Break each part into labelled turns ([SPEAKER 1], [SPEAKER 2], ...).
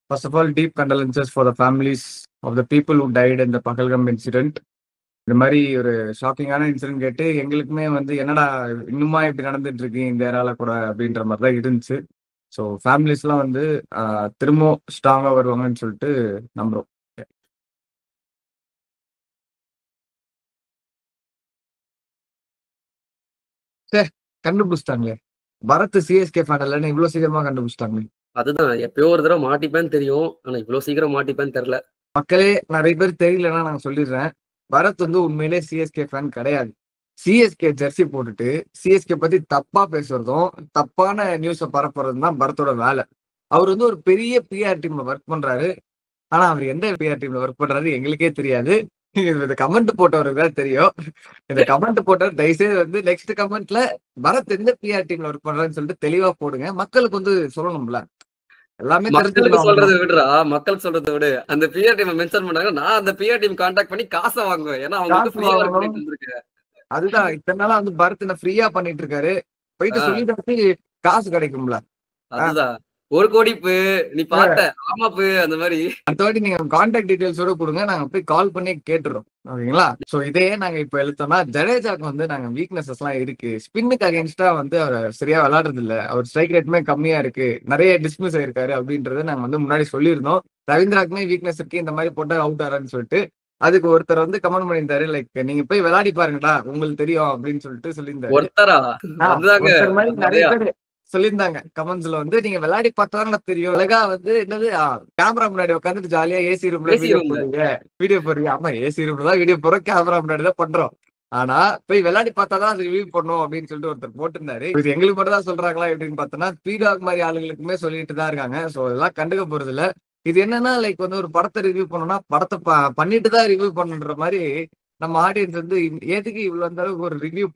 [SPEAKER 1] First of all, deep condolences for the families of the people who died in the Pahalgam incident. இந்த மாதிரி ஒரு ஷாக்கிங்கான incident கேட்டு எங்களுக்குமே வந்து என்னடா இன்னுமா இப்படி நடந்துட்டு இருக்கு இந்த ஏரால கூட அப்படின்ற மாதிரி தான் இருந்துச்சு. ஸோ ஃபேமிலிஸ்லாம் வந்து திரும்பவும் ஸ்ட்ராங்கா வருவாங்கன்னு சொல்லிட்டு நம்புறோம். சே கண்டுபிடிச்சிட்டாங்களே, பரத் சிஎஸ்கே ஃபேன் இல்லைன்னு இவ்வளவு சீக்கிரமா கண்டுபிடிச்சிட்டாங்களே.
[SPEAKER 2] அதுதான் எப்பயோ ஒரு தடவை மாட்டிப்பேன்னு தெரியும். ஆனா இவ்வளவு சீக்கிரம் மாட்டிப்பேன்னு தெரியல.
[SPEAKER 1] மக்களே நிறைய பேர் தெரியலன்னா நான் சொல்லிடுறேன். பரத் வந்து உண்மையிலே சிஎஸ்கே ஃபேன் கிடையாது. சிஎஸ்கே ஜெர்சி போட்டுட்டு சிஎஸ்கே பத்தி தப்பா பேசுறதும் தப்பான நியூஸை பரப்புறதும் தான் பரத்தோட வேலை. அவர் வந்து ஒரு பெரிய பிஆர் டீம்ல ஒர்க் பண்றாரு. ஆனா அவர் எந்த பிஆர் டீம்ல ஒர்க் பண்றாரு எங்களுக்கே தெரியாது. இந்த கமெண்ட் போட்டவருக்கு தான் தெரியும். இந்த கமெண்ட் போட்டவர் தயவுசெய்து வந்து நெக்ஸ்ட் கமெண்ட்ல பரத் எந்த பிஆர் டீம்ல ஒர்க் பண்றாருன்னு சொல்லிட்டு தெளிவா போடுங்க. மக்களுக்கு வந்து சொல்லணும்ல. எல்லாமே
[SPEAKER 2] மக்களுக்கு சொல்றதை விடுறா, மக்களுக்கு சொல்றதை விடு. அந்த பிஆர் டீம் மென்ஷன் பண்ணாங்க, நான் அந்த பிஆர் டீம் கான்டாக்ட் பண்ணி காசை வாங்குவேன். ஏன்னா அவங்க
[SPEAKER 1] அதுதான் இத்தனை நாளா வந்து பரத் ஃப்ரீயா பண்ணிட்டு இருக்காரு. போயிட்டு சொல்லிட்டு காசு கிடைக்கும்ல.
[SPEAKER 2] அதுதான் 1 கோடி நீ பார்த்த ஆமாப்பு அந்த மாதிரி
[SPEAKER 1] அடுத்த வாட்டி நீங்க கான்டாக்ட் டீடைல்ஸோட கொடுங்க, நாங்க போய் கால் பண்ணி கேட்டுறோம். ஓகேங்களா? சோ இதையே நாங்க இப்ப எழுத்தோம்னா ஜடேஜாக்கு வந்து நாங்க வீக்னஸஸ் எல்லாம் இருக்கு. ஸ்பின்னுக்கு அகேன்ஸ்டா வந்து அவர் சரியா விளையாடுறது இல்ல. அவர் ஸ்ட்ரைக் ரேட்டுமே கம்மியா இருக்கு. நிறைய டிஸ்மிஸ் ஆயிருக்காரு அப்படின்றத நாங்க வந்து முன்னாடி சொல்லியிருந்தோம். ரவீந்திராக்குமே வீக்னஸ் இருக்கு, இந்த மாதிரி போட்டா அவுட் ஆறான்னு சொல்லிட்டு. அதுக்கு ஒருத்தர் வந்து கமெண்ட் பண்ணியிருந்தாரு, லைக் நீங்க போய் விளையாடி பாருங்கடா உங்களுக்கு தெரியும் அப்படின்னு சொல்லிட்டு சொல்லியிருந்தாரு. ஒருத்தர் மாதிரி நிறைய பேர் சொல்லியிருந்தாங்க கமெண்ட்ஸ்ல வந்து நீங்க விளையாடி பார்த்தா தெரியும். அழகா வந்து என்னது கேமரா முன்னாடி உட்காந்துட்டு ஜாலியா ஏசி ரூம்ல வீடியோ போடுறீங்க. ஆமா ஏசி ரூம்ல தான் வீடியோ போடுறோம், கேமரா முன்னாடி தான் பண்றோம். ஆனா போய் விளையாடி பார்த்தாதான் அது ரிவ்யூ பண்ணும் அப்படின்னு சொல்லிட்டு ஒருத்தர் போட்டிருந்தாரு. இது எங்களுக்கு மட்டும் தான் சொல்றாங்களா எப்படின்னு பார்த்தோம்னா ஸ்பீடாக் மாதிரி ஆளுங்களுக்குமே சொல்லிட்டு தான் இருக்காங்க. சோ இதெல்லாம் கண்டுக்க போறது இல்ல. இது என்னன்னா லைக் வந்து ஒரு படத்தை ரிவ்யூ பண்ணணும்னா படத்தை பண்ணிட்டு தான் ரிவ்யூ பண்ணுன்ற மாதிரி நம்ம ஆடியன்ஸ் வந்து எதுக்கு இவ்வளவு அந்த அளவுக்கு ஒரு ரிவ்யூ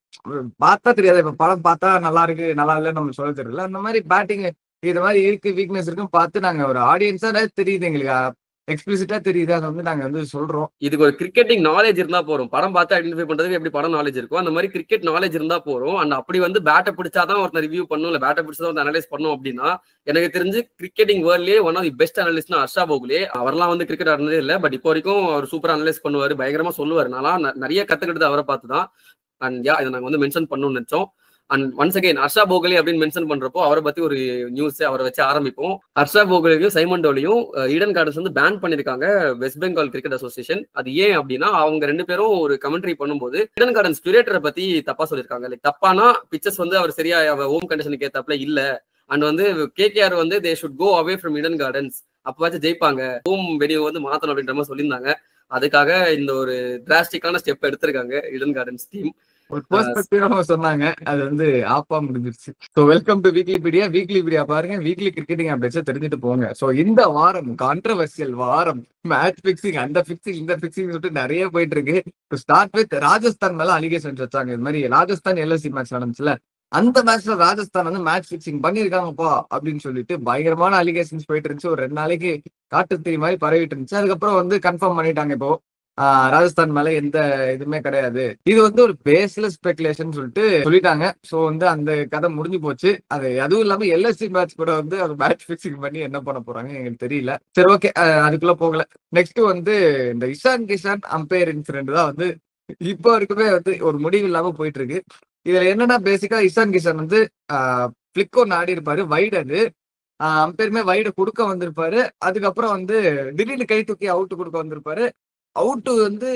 [SPEAKER 1] பார்த்தா தெரியாது. இப்ப படம் பார்த்தா நல்லா இருக்கு நல்லா இல்லைன்னு நம்ம சொல்ல தெரியல. அந்த மாதிரி பேட்டிங் இது மாதிரி இருக்கு வீக்னஸ் இருக்குன்னு பார்த்து நாங்க ஒரு ஆடியன்ஸா தெரியுது, எங்களுக்கு எக்ஸ்பிளிசிட்டா தெரியுது. அதை வந்து நாங்க வந்து சொல்றோம்.
[SPEAKER 2] இதுக்கு ஒரு கிரிக்கெட்டிங் நாலேஜ் இருந்தா போறோம். படம் பார்த்து ஐடென்டிஃபை பண்றதுக்கு எப்படி படம் நாலேஜ் இருக்கும் அந்த மாதிரி கிரிக்கெட் நாலேஜ் இருந்தா போறோம். அண்ட் அப்படி வந்து பேட்டை பிடிச்சாதான் ஒருத்தர் ரிவ்யூ பண்ணும், இல்ல பேட்டை பிடிச்சதான் வந்து அனலைஸ் பண்ணும் அப்படின்னா எனக்கு தெரிஞ்சு கிரிக்கெட்டிங் வேர்ல்ட்லயே ஒன் ஆஃப் தி பெஸ்ட் அனலிஸ்ட்னா ஹர்ஷா போகுலே. அவர்லாம் வந்து கிரிக்கெட் ஆடுனதே இல்லை, பட் இப்போ வரைக்கும் அவர் சூப்பரா அனலைஸ் பண்ணுவாரு, பயங்கரமா சொல்லுவாரு. நான் நிறைய கத்துக்கிட்டது அவரை பார்த்துதான். அண்ட் யா இதை நாங்க வந்து மென்ஷன் பண்ணணும்னு நினைச்சோம். அண்ட் ஒன்ஸ் அகைன் ஹர்ஷா போகலே அப்படின்னு மென்ஷன் பண்றப்போ அவரை பத்தி ஒரு நியூஸ் அவரை வச்சு ஆரம்பிப்போம். ஹர்ஷா போகலேயும் சைமன் டோலியும் ஈடன் கார்டன்ஸ் வந்து பேன் பண்ணிருக்காங்க வெஸ்ட் பெங்கால் கிரிக்கெட் அசோசியேஷன். அது ஏன் அப்படின்னா அவங்க 2 பேரும் ஒரு கமெண்ட்ரி பண்ணும்போது ஈடன் கார்டன்ஸ் கியூரேட்டரை பத்தி தப்பா சொல்லியிருக்காங்க. லைக் தப்பானா பிச்சர்ஸ் வந்து அவர் சரியா ஹோம் கண்டிஷனுக்கு ஏத்தாப்புல இல்ல. அண்ட் வந்து கேகேஆர் வந்து they should go away from Eden Gardens, அப்பவாச்சும் ஜெயிப்பாங்க, ஹோம் வெனியூ வந்து மாத்தணும் அப்படின்ற மாதிரி சொல்லியிருந்தாங்க. அதுக்காக இந்த ஒரு டிராஸ்டிக்கான ஸ்டெப் எடுத்திருக்காங்க ஈடன் கார்டன்ஸ் டீம்.
[SPEAKER 1] ஒரு பெர்ஸ்பெக்டிவா சொன்னாங்க, அது வந்து ஆப்பா முடிஞ்சிருச்சு. சோ வெல்கம் டு வீக்லிபீடியா பாருங்க, வீக்லி கிரிக்கெட்டிங் அப்டேட்ஸ் தெரிஞ்சுட்டு போங்க. சோ இந்த வாரம் கான்ட்ரோவர்சியல் வாரம், மேட்ச் பிக்சிங் அந்த பிக்சிங் இந்த பிக்சிங் சொல்லிட்டு நிறைய போயிட்டு இருக்கு. டு ஸ்டார்ட் வித் ராஜஸ்தான் மேல அலிகேஷன்ஸ் வச்சாங்க. இது மாதிரி ராஜஸ்தான் எல்எஸ்சி மேட்ச் நடந்துச்சுல, அந்த மேட்ச்ல ராஜஸ்தான் வந்து மேட்ச் பிக்சிங் பண்ணிருக்காங்கப்பா அப்படின்னு சொல்லிட்டு பயங்கரமான அலிகேஷன்ஸ் போயிட்டு இருந்துச்சு. ஒரு 2 நாளைக்கு காட்டுத்தீ மாதிரி பரவிட்டு இருந்துச்சு. அதுக்கப்புறம் வந்து கன்ஃபார்ம் பண்ணிட்டாங்க இப்போ ராஜஸ்தான் மேல எந்த இதுவுமே கிடையாது, இது வந்து ஒரு பேஸ்லெஸ் ஸ்பெகுலேஷன் சொல்லிட்டாங்க. சோ வந்து அந்த கதை முடிஞ்சு போச்சு. அது அதுவும் இல்லாம எல்எஸ்சி மேட்ச் கூட வந்து அது மேட்ச் பிக்சிங் பண்ணி என்ன பண்ண போறாங்க எங்களுக்கு தெரியல. சரி ஓகே, அதுக்குள்ள போகல. நெக்ஸ்ட் வந்து இந்த இஷான் கிஷான் அம்பையர் இன்சிடென்ட் தான் வந்து இப்போ வரைக்குமே வந்து ஒரு முடிவு இல்லாம போயிட்டு இருக்கு. இதுல என்னன்னா பேசிக்கா இஷான் கிஷான் வந்து பிளிக் ஒன்னு ஆடி இருப்பாரு, வைடு அது அம்பையருமே வைடு கொடுக்க வந்திருப்பாரு. அதுக்கப்புறம் வந்து திடீர்னு கை தூக்கி அவுட் கொடுக்க வந்திருப்பாரு. அவுட் வந்து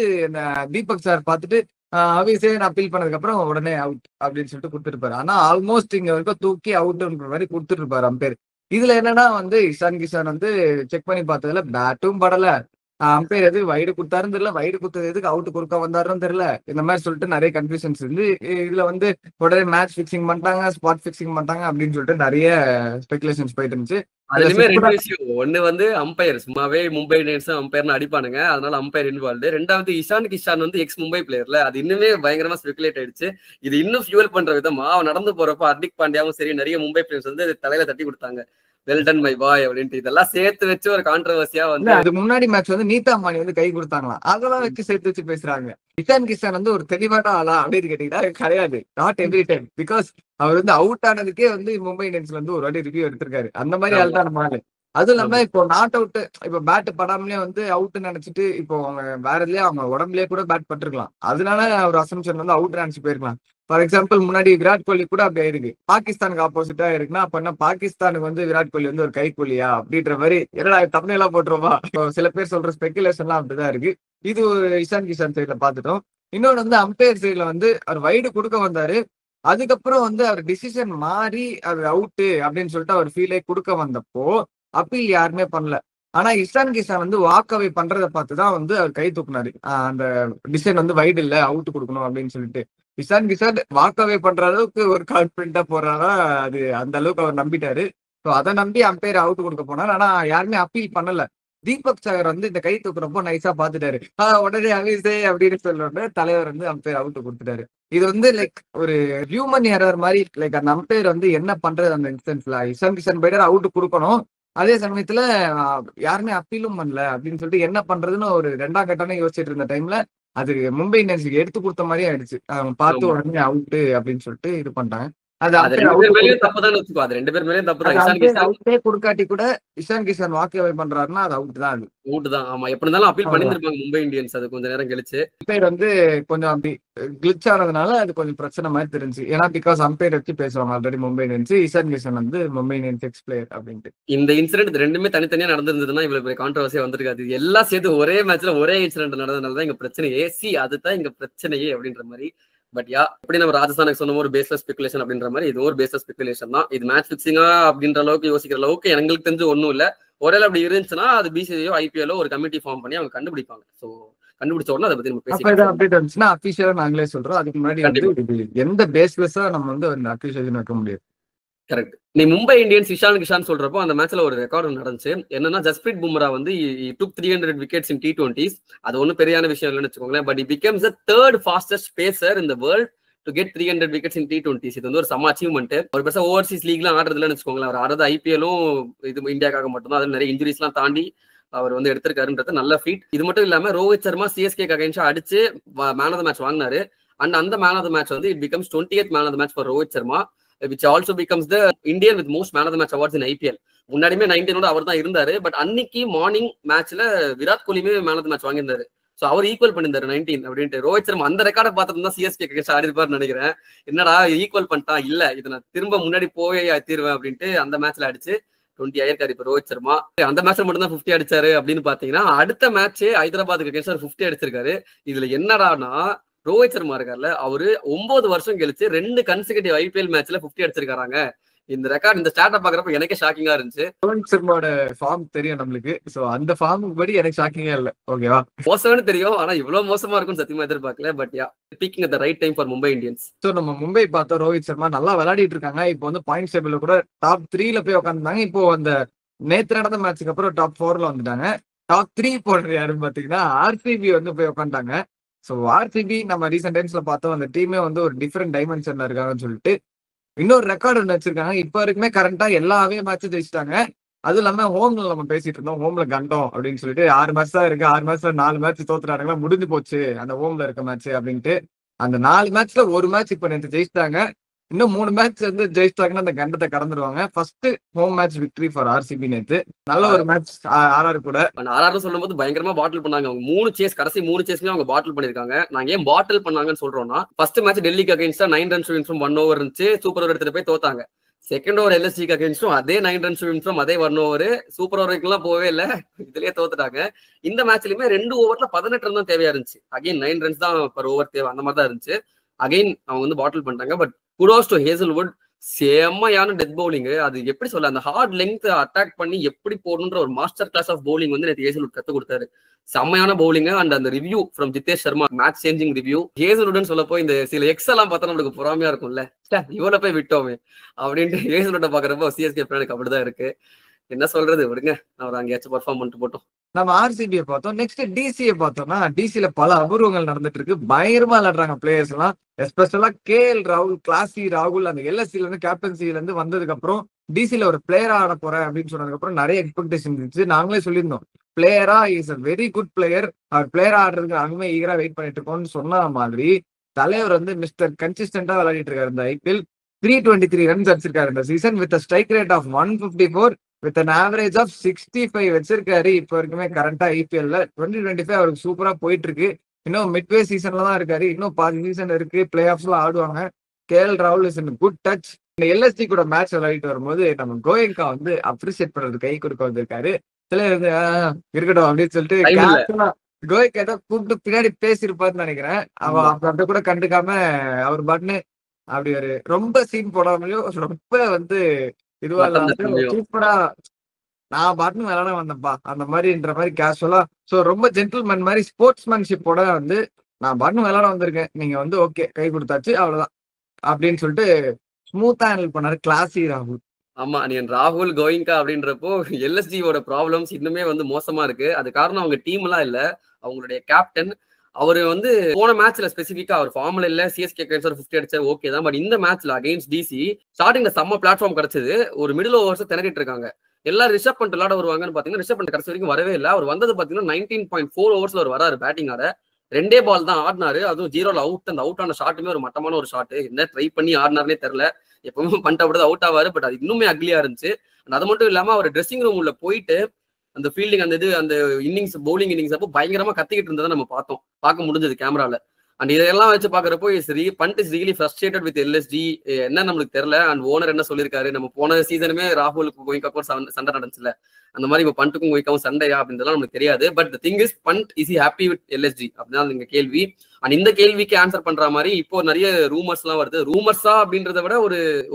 [SPEAKER 1] தீபக் சார் பார்த்துட்டு அபிஷேக் அப்பீல் பண்ணதுக்கு அப்புறம் உடனே அவுட் அப்படின்னு சொல்லிட்டு கொடுத்துருப்பாரு. ஆனா ஆல்மோஸ்ட் இங்க வரைக்கும் தூக்கி அவுட்ன்ற மாதிரி கொடுத்துட்டு இருப்பாரு அம்பேர். இதுல என்னன்னா வந்து இஷான் கிஷான் வந்து செக் பண்ணி பார்த்ததுல பேட்டும் படல, அம்பேர் எது வைடு கொடுத்தாருன்னு தெரியல, வைடு கொடுத்தது எதுக்கு அவுட் கொடுக்க வந்தாருன்னு தெரியல. இந்த மாதிரி சொல்லிட்டு நிறைய கன்ஃபியூஷன்ஸ் இருந்து இதுல வந்து உடனே மேட்ச் பிக்சிங் பண்ணிட்டாங்க, ஸ்பாட் பிக்சிங் பண்ணிட்டாங்க அப்படின்னு சொல்லிட்டு நிறைய ஸ்பெகுலேஷன்ஸ் போயிட்டு இருந்துச்சு.
[SPEAKER 2] அதுலயுமே 2 விஷயம். ஒண்ணு வந்து அம்பையர் சும்மாவே மும்பை இந்தியன்ஸ் அம்பையர்னு அடிப்பானுங்க, அதனால அம்பையர் இன்வால்வ்டு. 2வது இஷான் கிஷான் வந்து எக்ஸ் மும்பை பிளேயர்ல, அது இன்னுமே பயங்கரமா ஸ்பெகுலேட் ஆயிடுச்சு. இது இன்னும் ஃபியூல் பண்ற விதமா அவன் நடந்து போறப்ப ஹர்திக் பாண்டியாவும் சரி நிறைய மும்பை பிளேயர்ஸ் வந்து தலையில தட்டி கொடுத்தாங்க, வெல் டன் மை பாய் அப்படின்ட்டு. இதெல்லாம் சேர்த்து வச்சு ஒரு கான்ட்ரவர்சியா வந்து
[SPEAKER 1] அதுக்கு முன்னாடி மேட்ச் வந்து நீதா அம்பானி வந்து கை கொடுத்தாங்களாம், அதெல்லாம் வச்சு சேர்த்து வச்சு பேசுறாங்க. இஷான் கிஷான் வந்து ஒரு தெளிவான ஆளா அப்படின்னு கேட்டீங்கன்னா கிடையாது, நாட் எவ்ரி டைம். பிகாஸ் அவர் வந்து அவுட் ஆனதுக்கே வந்து மும்பை இந்தியன்ஸ்ல வந்து ஒரு வாட்டி ரிவ்யூ எடுத்திருக்காரு. அந்த மாதிரி ஆள் தான் நம்ம ஆளு. அதுவும் இல்லாம
[SPEAKER 2] ஆமா
[SPEAKER 1] இப்போ நாட் அவுட், இப்ப பேட் படாமலே வந்து அவுட் நினைச்சிட்டு இப்போ அவங்க வேற எதுலயே அவங்க உடம்புலயே கூட பேட் பட்டிருக்கலாம். அதனால ஒரு அசம்ஷன் வந்து அவுட் நினைச்சு போயிருக்கலாம். ஃபார் எக்ஸாம்பிள் முன்னாடி விராட் கோலி கூட அப்படி ஆயிருக்கு. பாகிஸ்தானுக்கு ஆப்போசிட்டா இருக்குன்னா அப்ப என்ன பாகிஸ்தானுக்கு வந்து விராட் கோலி வந்து ஒரு கைக்கூலியா அப்படின்ற மாதிரி என்னடா தமிழ் போட்டுருவா. சில பேர் சொல்ற ஸ்பெகுலேஷன் எல்லாம் அப்படிதான் இருக்கு. இது ஒரு இஷான் கிஷான் சைட்ல பாத்துட்டோம். இன்னொன்னு வந்து அம்பையர் சைட்ல வந்து அவர் வைடு கொடுக்க வந்தாரு. அதுக்கப்புறம் வந்து அவர் டிசிஷன் மாறி அவர் அவுட்டு அப்படின்னு சொல்லிட்டு அவர் ஃபீலே கொடுக்க வந்தப்போ அப்பீல் யாருமே பண்ணல. ஆனா இஷான் கிஷான் வந்து வாக் அவே பண்றதை பார்த்துதான் வந்து அவர் கை தூக்குனாரு. அந்த டிசிஷன் வந்து வைடு இல்ல அவுட் கொடுக்கணும் அப்படின்னு சொல்லிட்டு இஷான் கிஷான் வாக் அவே பண்ற அளவுக்கு ஒரு கான்பிடண்டா போறாரா, அது அந்த அளவுக்கு அவர் நம்பிட்டாரு. ஸோ அதை நம்பி அம்பையர் அவுட் கொடுக்க போனார். ஆனா யாருமே அப்பீல் பண்ணல. தீபக் சாகர் வந்து இந்த கை தூக்குறப்போ நைஸா பாத்துட்டாரு. உடனே அவிசே அப்படின்னு சொல்ல தலைவர் வந்து அம்பையர் அவுட் கொடுத்துட்டாரு. இது வந்து லைக் ஒரு ஹியூமன் எரர் மாதிரி, லைக் அந்த அம்பையர் வந்து என்ன பண்றது அந்த இன்ஸ்டன்ஸ்ல இஷான் கிஷான் பைடர் அவுட் கொடுக்கணும். அதே சமயத்துல யாருமே அப்பீலும் பண்ணல அப்படின்னு சொல்லிட்டு என்ன பண்றதுன்னு ஒரு 2ஆம் கட்டமே யோசிச்சுட்டு இருந்த டைம்ல அது மும்பை இந்தியன்ஸுக்கு எடுத்து கொடுத்த மாதிரியே ஆயிடுச்சு. அவங்க பார்த்து
[SPEAKER 2] ஆமா
[SPEAKER 1] உடனே அவுட்டு அப்படின்னு சொல்லிட்டு இது பண்ணிட்டாங்க. அது
[SPEAKER 2] அது
[SPEAKER 1] அம்பையர்
[SPEAKER 2] 2 பேர்
[SPEAKER 1] அவுட்
[SPEAKER 2] மேலயும்
[SPEAKER 1] கொடுத்தா
[SPEAKER 2] தப்பு தான் வச்சுக்கோ. அது 2 பேர் மேலயும் தப்பு தான்.
[SPEAKER 1] அது
[SPEAKER 2] இஷான்
[SPEAKER 1] அம்பையர்
[SPEAKER 2] கிஷான்
[SPEAKER 1] அவுட்டே கொடுக்காட்டி கூட இஷான் கிஷான் வாக் அவே பண்றாருன்னா அது அவுட் தான். அது
[SPEAKER 2] அவுட் தான். ஆமா எப்படி இருந்தாலும் அப்பீல்
[SPEAKER 1] அவ்வளவுதான்.
[SPEAKER 2] பண்ணிருப்பாங்க மும்பை இந்தியன்ஸ் அது கொஞ்ச நேரம் கழிச்சு.
[SPEAKER 1] அம்பையர் வந்து கொஞ்சம் அப்படி கிளிச் ஆனதுனால அது கொஞ்சம் பிரச்சனை மாதிரி தெரிஞ்சு. ஏன்னா பிகாஸ் அம்பையர் வச்சு பேசுவாங்க ஆல்ரெடி மும்பை இந்தியன்ஸ். இஷான் கிஷன் வந்து மும்பை இந்தியன்ஸ் எக்ஸ் பிளேயர் அப்படின்ட்டு.
[SPEAKER 2] இந்த இன்சிடென்ட் ரெண்டுமே தனித்தனியா நடந்திருந்ததுன்னா இவ்வளவு பெரிய கான்ட்ரவர்சியா வந்திருக்காது. இது எல்லாம் சேர்த்து ஒரே மேட்ச்ல ஒரே இன்சிடென்ட் நடந்ததுனால தான் இங்க பிரச்சனையே. அதுதான் இங்க பிரச்சனையே அப்படின்ற மாதிரி. பட் யா எப்படி நம்ம ராஜஸ்தானுக்கு சொன்ன ஒரு பேஸ்லெஸ் ஸ்பெகுலேஷன் அப்படின்ற மாதிரி இது ஒரு பேஸ்லெஸ் ஸ்பெகுலேஷன் தான். இது மேட்ச் பிக்சிங்கா அப்படின்ற அளவுக்கு யோசிக்கிற அளவுக்கு எங்களுக்கு தெரிஞ்சு ஒன்றும் இல்ல. ஒரேல அப்படி இருந்துச்சுன்னா அது பிசிசியோ ஐபிஎல்லோ ஒரு கமிட்டி ஃபார்ம் பண்ணி அவங்க கண்டுபிடிப்பாங்க. ஸோ கண்டுபிடிச்ச உடனே அதை பத்தி நம்ம
[SPEAKER 1] அப்ப
[SPEAKER 2] பேசிக்கலாம்.
[SPEAKER 1] ஏதாவது அப்டேட் வந்துச்சுன்னா அபிஷியலா நாங்களே சொல்றோம். அதுக்கு முன்னாடி வந்து
[SPEAKER 2] கண்டிப்பா
[SPEAKER 1] இது எந்த பேஸ்லெஸ்ஸா நம்ம வந்து ஒரு அக்யூசேஷன் வைக்க முடியாது.
[SPEAKER 2] கரெக்ட். நீ மும்பை இந்தியன்ஸ் இஷான் கிஷான் சொல்றப்போ அந்த மேட்ச்ல ஒரு ரெக்கார்டு நடந்துச்சு. என்னன்னா ஜஸ்பிரீத் பும்ரா வந்து டுக் 300 விக்கெட்ஸ் இன் T20s. அது ஒன்றும் பெரியான விஷயம் இல்லைன்னு வச்சுக்கோங்களேன். But becomes the third fastest pacer in the world to get 300 wickets in T20s. இது வந்து ஒரு சம அச்சீவ்மெண்ட். ஒரு பெருசா ஓவர்சீஸ் லீக்லாம் ஆடுறதுலன்னு வச்சுக்கோங்களேன். அவர் ஆடுறது ஐபிஎல்லும் இது இந்தியாக்காக மட்டும்தான். அதில் நிறைய இன்ஜுரிஸ்லாம் தாண்டி அவர் வந்து எடுத்திருக்காருன்றது நல்ல ஃபீட். இது மட்டும் இல்லாம ரோஹித் சர்மா சிஎஸ்கே அகைன்ஸ்டா அடிச்சு மேன் ஆஃப் த மேட்ச் வாங்கினாரு. அண்ட் அந்த மேன் ஆஃப் த மேட்ச் வந்து it becomes 20th man of the match for Rohit Sharma, which also becomes the Indian with most man of the match awards in IPL. முன்னாடியுமே 19 அவர் தான் இருந்தாரு. But அன்னைக்கு morning மேட்ச்ல விராட் கோலியுமே மேன் ஆஃப் த மேட்ச் வாங்கியிருந்தாரு. So அவர் ஈக்குவல் பண்ணியிருந்தாரு 19 அப்படின்ட்டு. ரோஹித் சர்மா அந்த ரெக்கார்டை பார்த்துட்டு தான் சிஎஸ்கே ஆடி இருப்பாருன்னு நினைக்கிறேன். என்னடா ஈக்குவல் பண்ணிட்டான், இல்ல இதை நான் திரும்ப முன்னாடி போய் தீர்வேன் அப்படின்ட்டு அந்த மேட்ச்ல அடிச்சு 20 ஆயிருக்காரு இப்ப ரோஹித் சர்மா. அந்த மேட்ச்ல மட்டும் தான் 50 அடிச்சாரு அப்படின்னு பாத்தீங்கன்னா அடுத்த மேட்ச் ஹைதராபாத்துக்கு அகைன்ஸ்ட் 50 அடிச்சிருக்காரு. இதுல என்னடானா ரோஹித் சர்மா இருக்கார்ல, அவரு 9 வருஷம் கழிச்சு 2 கன்சிகூட்டிவ் ஐபிஎல் மேட்ச்ல 50 அடிச்சிருக்காங்க. இந்த ரெக்கார்ட் இந்த ஸ்டார்ட் பாக்குறப்ப எனக்கே ஷாக்கிங்கா இருந்துச்சு.
[SPEAKER 1] ரோஹித் சர்மாவோட ஃபார்ம் தெரியும் நம்மளுக்கு. சோ அந்த ஃபார்முக்கு படி எனக்கு ஷாக்கிங்கா இல்ல. ஓகேவா,
[SPEAKER 2] மோசம்னு தெரியும். ஆனா இவ்வளவு மோசமா இருக்கும்னு சத்தியமா எதிர்பார்க்கல. But yeah peeking at the right time for Mumbai Indians.
[SPEAKER 1] So நம்ம மும்பை பார்த்தோம். ரோஹித் சர்மா நல்லா விளையாடிட்டு இருக்காங்க. இப்போ வந்து பாயிண்ட்ஸ் டேபிள்ல கூட டாப் 3ல போய் உட்காந்துருந்தாங்க. இப்போ அந்த நேத்து நடந்த மேட்சுக்கு அப்புறம் டாப் 4ல வந்துட்டாங்க. டாப் 3 போடுறது யாருன்னு பாத்தீங்கன்னா ஆர்சிபி வந்து போய் உட்காந்துட்டாங்க. ஸோ ஆர்சிபி நம்ம ரீசெண்ட் டைம்ஸ்ல பார்த்தோம் அந்த டீமே வந்து ஒரு டிஃப்ரெண்ட் டைமென்ஷன்ல இருக்காங்கன்னு சொல்லிட்டு இன்னொரு ரெக்கார்டு ஒன்று வச்சிருக்காங்க. இப்போ வரைக்குமே கரண்டா எல்லாவே மேட்சும் ஜெயிச்சிட்டாங்க. அதுவும் இல்லாம ஹோம்ல நம்ம பேசிட்டு இருந்தோம், ஹோம்ல கண்டோம் அப்படின்னு சொல்லிட்டு 6 மேட்ச் தான் இருக்கு. 6 மேட்ச்ல 4 மேட்ச் தோத்துறாங்களா, முடிஞ்சு போச்சு அந்த ஹோம்ல இருக்க மேட்ச் அப்படின்ட்டு. அந்த 4 மேட்ச்ல ஒரு மேட்ச் இப்ப நேற்று ஜெயிச்சிட்டாங்க. இன்னும் 3 மேட்ச் வந்து ஜெயிச்சிட்டாங்கன்னா அந்த கண்டத்தை கடந்துருவாங்க. First home match victory for RCB நேத்து. நல்ல ஒரு மேட்ச் ஆர்ஆர் கூட.
[SPEAKER 2] ஆர்ஆர் சொல்லும் போது பயங்கரமா பாட்டில் பண்ணாங்க. அவங்க 3 சேஸ் கடைசி 3 சேஸ்மே அவங்க பாட்டில் பண்ணிருக்காங்க. நாங்க ஏன் பாட்டில் பண்ணாங்கன்னு சொல்றோம்னா ஃபர்ஸ்ட் மேட்ச் டெல்லிக்கு அகைன்ஸ்டா 9 ரன்ஸ் வின் ஃப்ரம் 1 ஓவர் இருந்துச்சு. சூப்பர் ஓவர் எடுத்துட்டு போய் தோத்தாங்க. செகண்ட் ஓவர் எல்எஸ்சிக்கு அகைன்ஸ்டும் அதே 9 ரன்ஸ் வின் ஃப்ரம் அதே 1 ஓவர். சூப்பர் ஓவருக்குலாம் போவே இல்லை, இதுலயே தோத்துட்டாங்க. இந்த மேட்ச்லயுமே 2 ஓவர்ல 18 ரன் தான் தேவையா இருந்துச்சு. அகைன் 9 ரன்ஸ் தான் பர் ஓவர் தேவை, அந்த மாதிரி தான் இருந்துச்சு. அகைன் அவங்க வந்து பாட்டில் பண்ணிட்டாங்க. பட் குடோஸ் டு ஹேசல்வுட், செம்மையான டெத் பவுலிங். அது எப்படி சொல்ல, அந்த ஹார்ட் லெங்த் அட்டாக் பண்ணி எப்படி போடணுன்ற ஒரு மாஸ்டர் கிளாஸ் ஆஃப் பவுலிங் வந்து நேற்று ஹேசல்வுட் கத்து கொடுத்தாரு. செம்மையான பவுலிங். அண்ட் அந்த review from Jitesh Sharma, match changing review. ஹேசல்வுட்னு சொல்லப்போ இந்த சில எக்ஸ் எல்லாம் பார்த்தா நம்மளுக்கு பொறாமையா இருக்கும்ல, இவனை போய் விட்டோமே அப்படின்ட்டு ஹேசல்வுட்டை பாக்குறப்போ சிஎஸ்கே ஃபேனுக்கு அப்படிதான் இருக்கு. என்ன சொல்றது, விடுங்க, அவர் அங்கேயாச்சும் பர்ஃபார்ம் பண்ணிட்டு போட்டோம்.
[SPEAKER 1] நம்ம ஆர்சிபியை பார்த்தோம். நெக்ஸ்ட் டிசியை பார்த்தோம்னா டிசில பல அபூர்வங்கள் நடந்துட்டு இருக்கு. பயங்கரமா விளையாடுறாங்க பிளேயர்ஸ் எல்லாம். எஸ்பெஷலா கேஎல் ராகுல், கிளாசி ராகுல் அந்த எல்எஸ்சில இருந்து கேப்டன்சில இருந்து வந்ததுக்கு அப்புறம் டிசில ஒரு பிளேயரா ஆட போறேன் அப்படின்னு சொன்னதுக்கு அப்புறம் நிறைய எக்ஸ்பெக்டேஷன் இருந்துச்சு. நாங்களே சொல்லியிருந்தோம் பிளேயரா is a very good player, அவர் பிளேயரா ஆடுறதுக்கு நாங்களுமே ஈகரா வெயிட் பண்ணிட்டு இருக்கோம்னு சொன்ன மாதிரி தலைவர் வந்து மிஸ்டர் கன்சிஸ்டன்டா விளையாடிட்டு இருக்காரு. இந்த ஐபிஎல் 323 ரன்ஸ் அடிச்சிருக்காரு இந்த season with strike rate of 154 with an average of 65 வச்சிருக்காரு இப்போ வரைக்குமே கரண்டா ஐபிஎல்ல. 2025 அவருக்கு சூப்பரா போயிட்டு இருக்கு. இன்னும் மிட்வே சீசன்ல தான் இருக்காரு. இன்னும் பாதி சீசன் இருக்கு. பிளே ஆஃப்ஸ்ல ஆடுவாங்க. கேஎல் ராகுல் இஸ் இன் குட் டச். இந்த எல்எஸ்டி கூட மேட்ச் விளையாடிட்டு வரும்போது நம்ம கோயங்கா வந்து அப்ரிசியேட் பண்றது கை கொடுக்க வந்திருக்காரு. சில இருந்து இருக்கட்டும் அப்படின்னு சொல்லிட்டு
[SPEAKER 2] டைம் இல்ல.
[SPEAKER 1] கேப்டனா கோயங்கா ஏதோ கூப்பிட்டு பின்னாடி பேசியிருப்பாருன்னு நினைக்கிறேன். அவன் அப்படி கூட கண்டுக்காம அவர் பாட்டுன்னு அப்படி ஒரு ரொம்ப சீன் போடாமலையும் ரொம்ப வந்து இதுவா
[SPEAKER 2] மட்டம்
[SPEAKER 1] இல்லாம
[SPEAKER 2] தட்டுலயும்.
[SPEAKER 1] சூப்பரா நான் பாட்டுன்னு விளையாட வந்தேன்ப்பா அந்த மாதிரின்ற மாதிரி கேஷுவலா சோ ரொம்ப ஜென்டில்மேன் மாதிரி ஸ்போர்ட்ஸ்மேன்ஷிப்போட வந்து நான் பாட்டுன்னு விளையாட வந்திருக்கேன். நீங்க வந்து ஓகே கை கொடுத்தாச்சு அவ்வளவுதான் அப்படின்னு சொல்லிட்டு ஸ்மூத்தா ஹேண்டில் பண்ணாரு. கிளாசி ராகுல்.
[SPEAKER 2] ஆமா, நீ ராகுல் கோயிங்கா அப்படின்றப்போ எல்எஸ்டியோட ப்ராப்ளம்ஸ் இன்னுமே வந்து மோசமா இருக்கு. அது காரணம் அவங்க டீம் எல்லாம் இல்ல, அவங்களுடைய கேப்டன். அவரு வந்து போன மேட்ச்ல ஸ்பெசிஃபிக்கா அவர் ஃபார்ம்ல இல்ல, சிஎஸ்கே ஒரு 50 அடிச்சாரு ஓகே தான். பட் இந்த மேட்ச்ல அகைன்ஸ்ட் டிசி ஸ்டார்டிங்ல செம்ம பிளாட்ஃபார்ம் கிடைச்சது. ஒரு மிடில் ஓவர்ஸ் திணறிட்டு இருக்காங்க. எல்லாரும் ரிஷப் பண்ட் விளையாட வருவாங்கன்னு பாத்தீங்கன்னா ரிஷப் பண்ட் கடைசி வரைக்கும் வரவே இல்லை. அவர் வந்தது பாத்தீங்கன்னா 19.4 ஓவர்ஸ்ல அவர் வராரு பேட்டிங் ஆட. 2 பால் தான் ஆடினாரு, அதுவும் 0ல அவுட். அந்த அவுட் ஆன ஷாட்டுமே ஒரு மட்டமான ஒரு ஷாட். என்ன ட்ரை பண்ணி ஆடினார்னே தெரியல. எப்பவுமே பண்ணிட்டு அப்படிதான் அவுட் ஆவாரு. பட் அது இன்னுமே அக்லியா இருந்துச்சு. அது மட்டும் இல்லாம அவர் ட்ரெஸ்ஸிங் ரூம் உள்ள போயிட்டு அந்த ஃபீல்டிங் அந்த இன்னிங்ஸ் பவுலிங் இன்னிங்ஸ் அப்போ பயங்கரமா கத்திக்கிட்டு இருந்ததை நம்ம பார்க்க முடிஞ்சது கேமரால. அண்ட் இதெல்லாம் வச்சு பாக்குறப்போ Pant is really frustrated with LST. என்ன நம்மளுக்கு தெரியல. அண்ட் ஓனர் என்ன சொல்லியிருக்காரு, நம்ம போன சீசனுமே ராகுலுக்கு கோயிங்காக்கும் சண்டை நடந்துச்சுல, அந்த மாதிரி இப்போ பண்ட்டுக்கும் கோயிங்காவும் சண்டையா அப்படின்றதுலாம் நமக்கு தெரியாது. But the thing is Pant is he happy with LST அப்படிதான் நீங்க கேள்வி. அண்ட் இந்த கேள்விக்கு ஆன்சர் பண்ற மாதிரி இப்போ நிறைய ரூமர்ஸ் எல்லாம் வருது. ரூமர்ஸா அப்படின்றத விட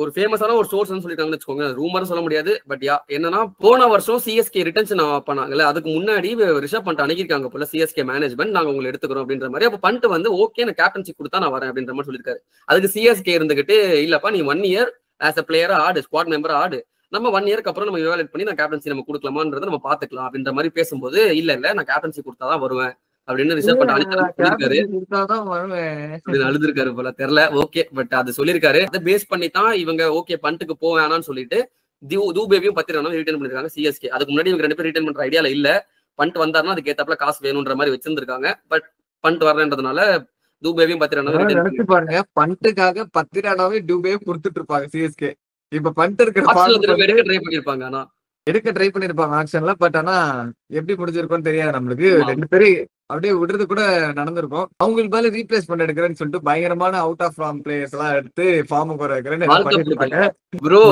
[SPEAKER 2] ஒரு ஃபேமஸான ஒரு சோர்ஸ் சொல்லிட்டாங்கன்னு வச்சுக்கோங்க. ரூமர் சொல்ல முடியாது. பட் என்னன்னா போன வருஷம் சிஎஸ்கே ரிட்டன்ஷன் பண்ணாங்கல்ல, அதுக்கு முன்னாடி ரிஷப் பண்ட் அணுகிருக்காங்க போல சிஎஸ்கே மேனேஜ்மெண்ட், நாங்க உங்களை எடுத்துக்கிறோம் அப்படின்ற மாதிரி. அப்போ பண்ட் வந்து ஓகே நான் கேப்டன்சி கொடுத்தா நான் வரேன் அப்படின்ற மாதிரி சொல்லியிருக்காரு. அதுக்கு சிஎஸ்கே இருந்துகிட்டு இல்லப்பா நீ 1 இயர் ஆஸ் அ பிளேயரா ஆடு, ஸ்குவாட் மெம்பரா ஆடு, நம்ம 1 இயருக்கு அப்புறம் நம்ம இவாலுவேட் பண்ணி நான் கேப்டன்சி நம்ம கொடுக்கலாமான்றதை நம்ம பாத்துக்கலாம் அப்படின்ற மாதிரி பேசும்போது இல்ல நான் கேப்டன்சி கொடுத்தாதான் வருவேன் அப்படின்னு ரிஷப் பண்ட் அழுதுருக்காரு போல தெரியல. ஓகே பட் அது சொல்லியிருக்காரு. அதை பேஸ் பண்ணி தான் இவங்க ஓகே பண்ட்டுக்கு போவேனான்னு சொல்லிட்டு தூபேவையும் 10 ரன் ரிட்டர்ன் பண்ணிருக்காங்க சிஎஸ்கே. அதுக்கு முன்னாடி இவங்க 2 பேரும் ரிட்டர்ன் பண்ற ஐடியால இல்ல. பண்ட் வந்தாருன்னா அதுக்கு ஏத்தாப்புல காசு வேணும்ன்ற மாதிரி வச்சிருந்திருக்காங்க. பட் பண்ட் வரலன்றதுனால தூபேவையும் 10 ரன்
[SPEAKER 1] பாருங்க. பண்ட்டுக்காக 10 ரனாவே டூபே கொடுத்துட்டு இருப்பாங்க சிஎஸ்கே. இப்ப பண்ட் இருக்கிற
[SPEAKER 2] எடுக்க ட்ரை பண்ணிருப்பாங்க. ஆனா
[SPEAKER 1] எடுக்க ட்ரை பண்ணிருப்பாங்க ஆக்ஷன்ல. பட் ஆனா எப்படி முடிஞ்சிருக்கும்னு தெரியாது நம்மளுக்கு. 2 பேரும் அப்படியே விடுறது கூட நடந்திருக்கும். அவங்களுக்கு மேல ரீப்ளேஸ் பண்ண எடுக்கிறேன்னு சொல்லிட்டு பயங்கரமான அவுட் ஆஃப் ஃபார்ம் பிளேயர்ஸ் எல்லாம் எடுத்து ஃபார்முக்கு வர வைக்கிறேன்னு
[SPEAKER 2] ப்ரோ.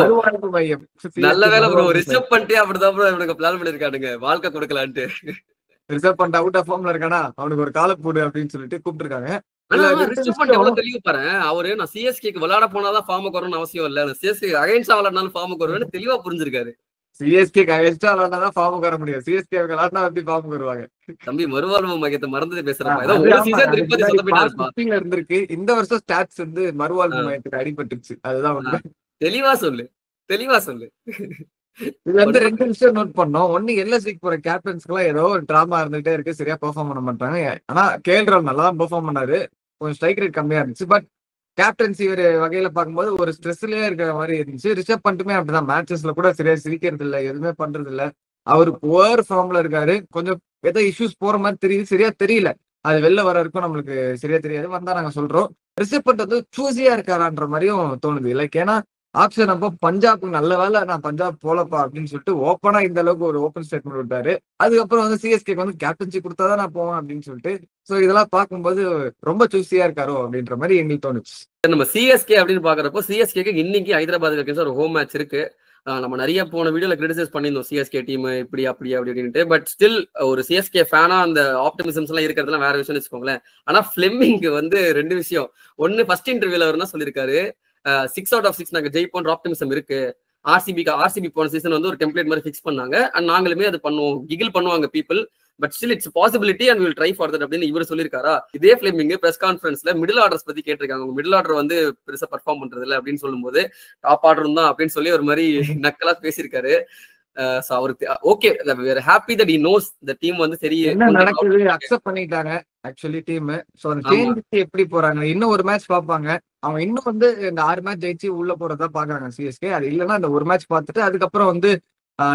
[SPEAKER 2] நல்ல வேலை ப்ரோ, ரிசர்வ் பண்ணிட்டே அப்படிதான் ப்ரோ இவனுக்கு பிளான் பண்ணிருக்கானுங்க வாழ்க்கை கொடுக்கலான்ட்டு.
[SPEAKER 1] ரிசர்வ் பண்ணிட்டு அவுட் ஆஃப் ஃபார்ம்ல இருக்கானா அவனுக்கு ஒரு கால போடு அப்படின்னு சொல்லிட்டு கூப்பிட்டுருக்காங்க.
[SPEAKER 2] அவரு நான் சிஎஸ்கேக்கு விளையாட போனாதான் ஃபார்முக்கு வரணும்னு அவசியம் இல்ல, சிஎஸ்கே அகைன்ஸ்டா விளையாடினாலும் ஃபார்முக்கு வருவேன்னு தெளிவா புரிஞ்சிருக்காரு.
[SPEAKER 1] சிஎஸ்கே அகைன்ஸ்டா விளையாடாதான் ஃபார்முக்கு வர முடியும். சிஎஸ்கே விளையாடினா எப்படி ஃபார்முக்கு வருவாங்க?
[SPEAKER 2] தம்பி மறுவாழ்வு மையத்தை மறந்து பேசுறாங்க.
[SPEAKER 1] இருந்திருக்கு இந்த வருஷம் ஸ்டாட்ஸ் வந்து மறுவாழ்வு மையத்துக்கு அடிபட்டுச்சு. அதுதான் வந்து
[SPEAKER 2] தெளிவா சொல்லு.
[SPEAKER 1] இதுல வந்து 2 விஷயம் நோட் பண்ணோம். ஒண்ணு எல்எஸ்சிக்கு போற கேப்டன்ஸ்க்கு எல்லாம் ஏதோ ஒரு டிராமா இருந்துகிட்டே இருக்கு, சரியா பெர்ஃபார்ம் பண்ண மாட்டாங்க. ஆனா கேஎல் ராகுல் நல்லா தான் பெர்ஃபார்ம் பண்ணாரு. கொஞ்சம் ஸ்ட்ரைக் ரேட் கம்மியா இருந்துச்சு. பட் கேப்டன்சி ஒரு வகையில பார்க்கும்போது ஒரு ஸ்ட்ரெஸ்லயே இருக்கிற மாதிரி இருந்துச்சு. ரிஷப் பண்ட்டுமே அப்படிதான். மேட்சஸ்ல கூட சரியா சிரிக்கிறது இல்ல, எதுவுமே பண்றது இல்ல. அவரு புவர் ஃபார்ம்ல இருக்காரு. கொஞ்சம் ஏதோ இஷ்யூஸ் போற மாதிரி தெரியுது, சரியா தெரியல. அது வெளில வர இருக்கும் நம்மளுக்கு சரியா தெரியாது. வந்தா நாங்க சொல்றோம். ரிஷப் பண்ட் வந்து சூஸியா இருக்காரான்ற மாதிரியும் தோணுது. லைக் ஏன்னா ஆப்ஷன் அப்போ பஞ்சாப்க்கு நல்ல வேலை நான் பஞ்சாப் போலப்பா அப்படின்னு சொல்லிட்டு ஓப்பனா இந்த அளவுக்கு ஒரு ஓப்பன் ஸ்டேட்மெண்ட் விட்டாரு. அதுக்கப்புறம் வந்து சிஎஸ்கேக்கு வந்து கேப்டன்சி கொடுத்தாதான் நான் போவேன் அப்படின்னு சொல்லிட்டு சோ இதெல்லாம் பார்க்கும்போது ரொம்ப சூஸியா இருக்காரோ அப்படின்ற மாதிரி எங்களுக்கு தோணுச்சு.
[SPEAKER 2] நம்ம சிஎஸ்கே அப்படின்னு பாக்குறப்போ சிஎஸ்கேக்கு இன்னைக்கு ஹைதராபாத் ஒரு ஹோம் மேட்ச் இருக்கு. நம்ம நிறைய போன வீடியோல கிரிட்டிசைஸ் பண்ணியிருந்தோம் சிஎஸ்கே டீம் இப்படி அப்படி அப்படின்ட்டு. பட் ஸ்டில் ஒரு சிஎஸ்கே ஃபேனா அந்த ஆப்டிமிசம்ஸ் எல்லாம் இருக்கிறதுலாம் வேற விஷயம் வச்சுக்கோங்களேன். ஆனா ஃபிளெமிங்க்கு வந்து 2 விஷயம். ஒன்னு ஃபர்ஸ்ட் இன்டர்வியூல அவர் என்ன சொல்லியிருக்காரு, 6 out of 6 நாங்க ஜெயிப்போன்ற ஆப்டிமிசம் இருக்கு. ஆர்சிபி போன சீசன் வந்து ஒரு டெம்ப்ளேட் மாதிரி ஃபிக்ஸ் பண்ணாங்க. அண்ட் நாங்களுமே அது பண்ணுவோம், கிகில் பண்ணுவாங்க people. But still it's possibility and will try for that அப்படின்னு இவர் சொல்லியிருக்காரா. இதே ஃபிளேமிங் பிரஸ் கான்ஃபரன்ஸ்ல மிடில் ஆர்டர்ஸ் பத்தி கேட்டிருக்காங்க. உங்க மிடில் ஆர்டர் வந்து பெருசா பர்ஃபார்ம் பண்றது இல்லை அப்படின்னு சொல்லும்போது டாப் ஆர்டர் தான் அப்படின்னு சொல்லி ஒரு மாதிரி நக்கலா பேசியிருக்காரு. அவருக்கு okay happy that he knows the team வந்து சரி
[SPEAKER 1] என்ன நடக்குது அக்செப்ட் பண்ணிட்டாங்க ஆக்சுவலி டீம். சோ அந்த சேஞ்ச் எப்படி போறாங்க, இன்னும் ஒரு மேட்ச் பாப்பாங்க. அவங்க இன்னும் வந்து இந்த 6 மேட்ச் ஜெயிச்சு உள்ள போறதா பாக்குறாங்க சிஎஸ்கே. அது இல்லைன்னா இந்த ஒரு மேட்ச் பார்த்துட்டு அதுக்கப்புறம் வந்து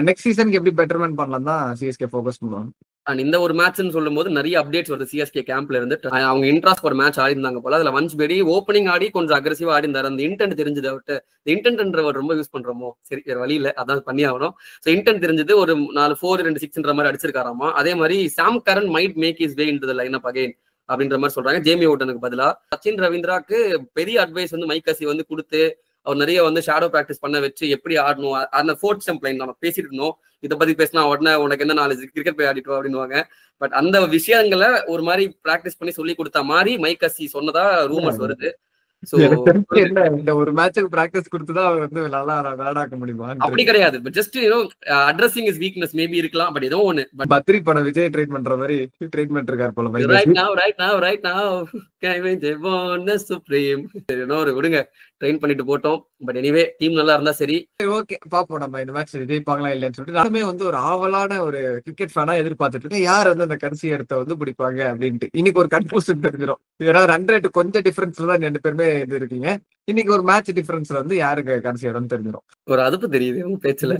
[SPEAKER 1] நெக்ஸ்ட் சீசனுக்கு எப்படி பெட்டர்மென்ட் பண்ணலாம் தான் சிஎஸ்கே ஃபோக்கஸ் பண்ணுவாங்க.
[SPEAKER 2] அண்ட் இந்த ஒரு மேட்ச்னு சொல்லும் போது நிறைய அப்டேட்ஸ் வருது சிஎஸ்கே கேம்ப்ல இருந்து. அவங்க இன்ட்ராஸ்ட் ஒரு மேட்ச் ஆடி இருந்தாங்க போல. அதுல வன்ஸ் பேடி ஓப்பனிங் ஆடி கொஞ்சம் அக்ரெசிவா ஆடி இருந்தாரு. அந்த இன்டென்ட் தெரிஞ்சது அவர்கிட்ட. இந்த இன்டென்ட்ன்றவர் ரொம்ப யூஸ் பண்றோமோ, சரி வேற வழி இல்ல, அதான் பண்ணி ஆகணும். ஸோ இன்டென்ட் தெரிஞ்சது. ஒரு 4-4 2-6ன்ற மாதிரி அடிச்சிருக்காராமா. அதே மாதிரி Sam Curran might make his way into the line up again அப்படின்ற மாதிரி சொல்றாங்க ஜேமி ஓட்டனுக்கு பதிலா. சச்சின் ரவீந்திராக்கு பெரிய அட்வைஸ் வந்து மைக் ஹசி வந்து கொடுத்து அவர் நிறைய வந்து ஷேடோ பிராக்டிஸ் பண்ண வச்சு எப்படி ஆடணும், அந்த ஃபோர்த் ஸ்டெம்ப் லைன் நம்ம பேசிட்டு இருந்தோம். இதை பத்தி பேசினா உடனே உனக்கு என்ன நாலேஜ், கிரிக்கெட் போய் ஆடிட்டோம் அப்படின்னுவாங்க. பட் அந்த விஷயங்களை ஒரு மாதிரி பிராக்டிஸ் பண்ணி சொல்லி கொடுத்த மாதிரி மைக் ஹசி சொன்னதா ரூமர்ஸ் வருது.
[SPEAKER 1] இந்த ஒரு மேட்சுக்கு பிராக்டிஸ் கொடுத்துதான் அவர் வந்து நல்லா விளையாடாக்க முடியுமா?
[SPEAKER 2] அப்படி கிடையாது. But just addressing is weakness maybe இருக்கலாம். பட் ஏதோ ஒண்ணு
[SPEAKER 1] பத்ரி படம் விஜய் ட்ரீட் பண்ற மாதிரி ட்ரீட்மெண்ட் இருக்காரு போல.
[SPEAKER 2] ரைட் நவ சுப்ரீம் ஒரு விடுங்க, ட்ரெயின் பண்ணிட்டு போட்டோம். பட் எனிவே டீம் நல்லா இருந்தா சரி.
[SPEAKER 1] ஓகே, பாப்போம் நம்ம இந்த மேட்ச் ஜெயிப்பாங்களா இல்லைன்னு சொல்லிட்டு. நானுமே வந்து ஒரு ஆவலான ஒரு கிரிக்கெட் ஃபேனா எதிர்பார்த்துட்டு இருக்கேன், யார் வந்து அந்த கடைசி இடத்த வந்து பிடிப்பாங்க அப்படின்ட்டு. இன்னைக்கு ஒரு கன்ஃபியூஷன் தெரிஞ்சிடும். ஏன்னா ரன் ரேட் கொஞ்சம் டிஃபரன்ஸ்ல தான் 2 பேருமே இது இருக்கீங்க. இன்னைக்கு ஒரு மேட்ச் டிஃபரன்ஸ்ல வந்து யாருக்கு கடைசி இடம் தெரிஞ்சிடும்.
[SPEAKER 2] ஒரு அதுப்பு தெரியுது உங்க பேச்சுல.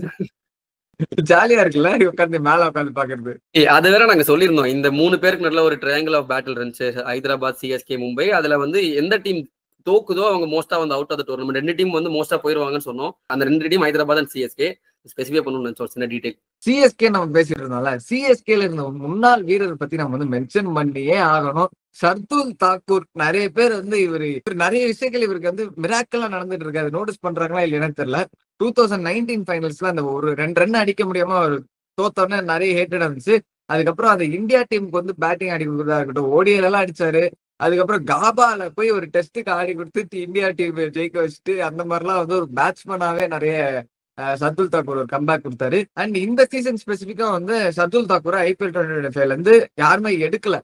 [SPEAKER 1] ஜாலியா இருக்குல்ல உட்காந்து மேல உட்காந்து பாக்குறது.
[SPEAKER 2] அது வேற நாங்க சொல்லியிருந்தோம். இந்த 3 பேருக்கு நல்ல ஒரு ட்ரையாங்கிள் ஆஃப் பேட்டில் இருந்துச்சு. ஹைதராபாத், சிஎஸ்கே, மும்பை. அதுல வந்து எந்த டீம் தோக்குதோ அவங்க மோஸ்டா வந்து out of the tournament. 2 team வந்து மோஸ்டா போயிருவாங்கன்னு சொன்னோம். அந்த 2 team Hyderabad and CSK. Specify பண்ணணும்னு சின்ன டீடைல்.
[SPEAKER 1] சிஎஸ்கே நம்ம பேசிட்டு இருந்தோம்ல, சிஎஸ்கேல இருந்த முன்னாள் வீரர் பத்தி நம்ம வந்து மென்ஷன் பண்ணியே ஆகணும். ஷர்துல் தாக்கூர். நிறைய பேர் வந்து இவரு நிறைய விஷயங்கள் இவருக்கு வந்து மிராக்கலா நடந்துட்டு இருக்காது. நோட்டீஸ் பண்றாங்களா இல்லைன்னு தெரியல. 2019 ஃபைனல்ஸ்ல அந்த ஒரு 2 ரன் அடிக்க முடியாம அவர் தோத்தோடனே நிறைய ஹேட்டட் இருந்துச்சு. அதுக்கப்புறம் அந்த இந்தியா டீமுக்கு வந்து பேட்டிங் ஆடி கொடுக்குறதா இருக்கட்டும், ஓடிஐல எல்லாம் அடிச்சாரு. அதுக்கப்புறம் காபால போய் ஒரு டெஸ்ட்டுக்கு ஆடி கொடுத்து இந்தியா டீம் ஜெயிக்க வச்சுட்டு அந்த மாதிரிலாம் வந்து ஒரு பேட்ஸ்மேனாவே நிறைய ஷர்துல் தாக்கூர் ஒரு கம்பேக் கொடுத்தாரு. அண்ட் இந்த சீசன் ஸ்பெசிபிக்கா வந்து ஷர்துல் தாக்கூர் IPL 2025ல இருந்து யாருமே எடுக்கல.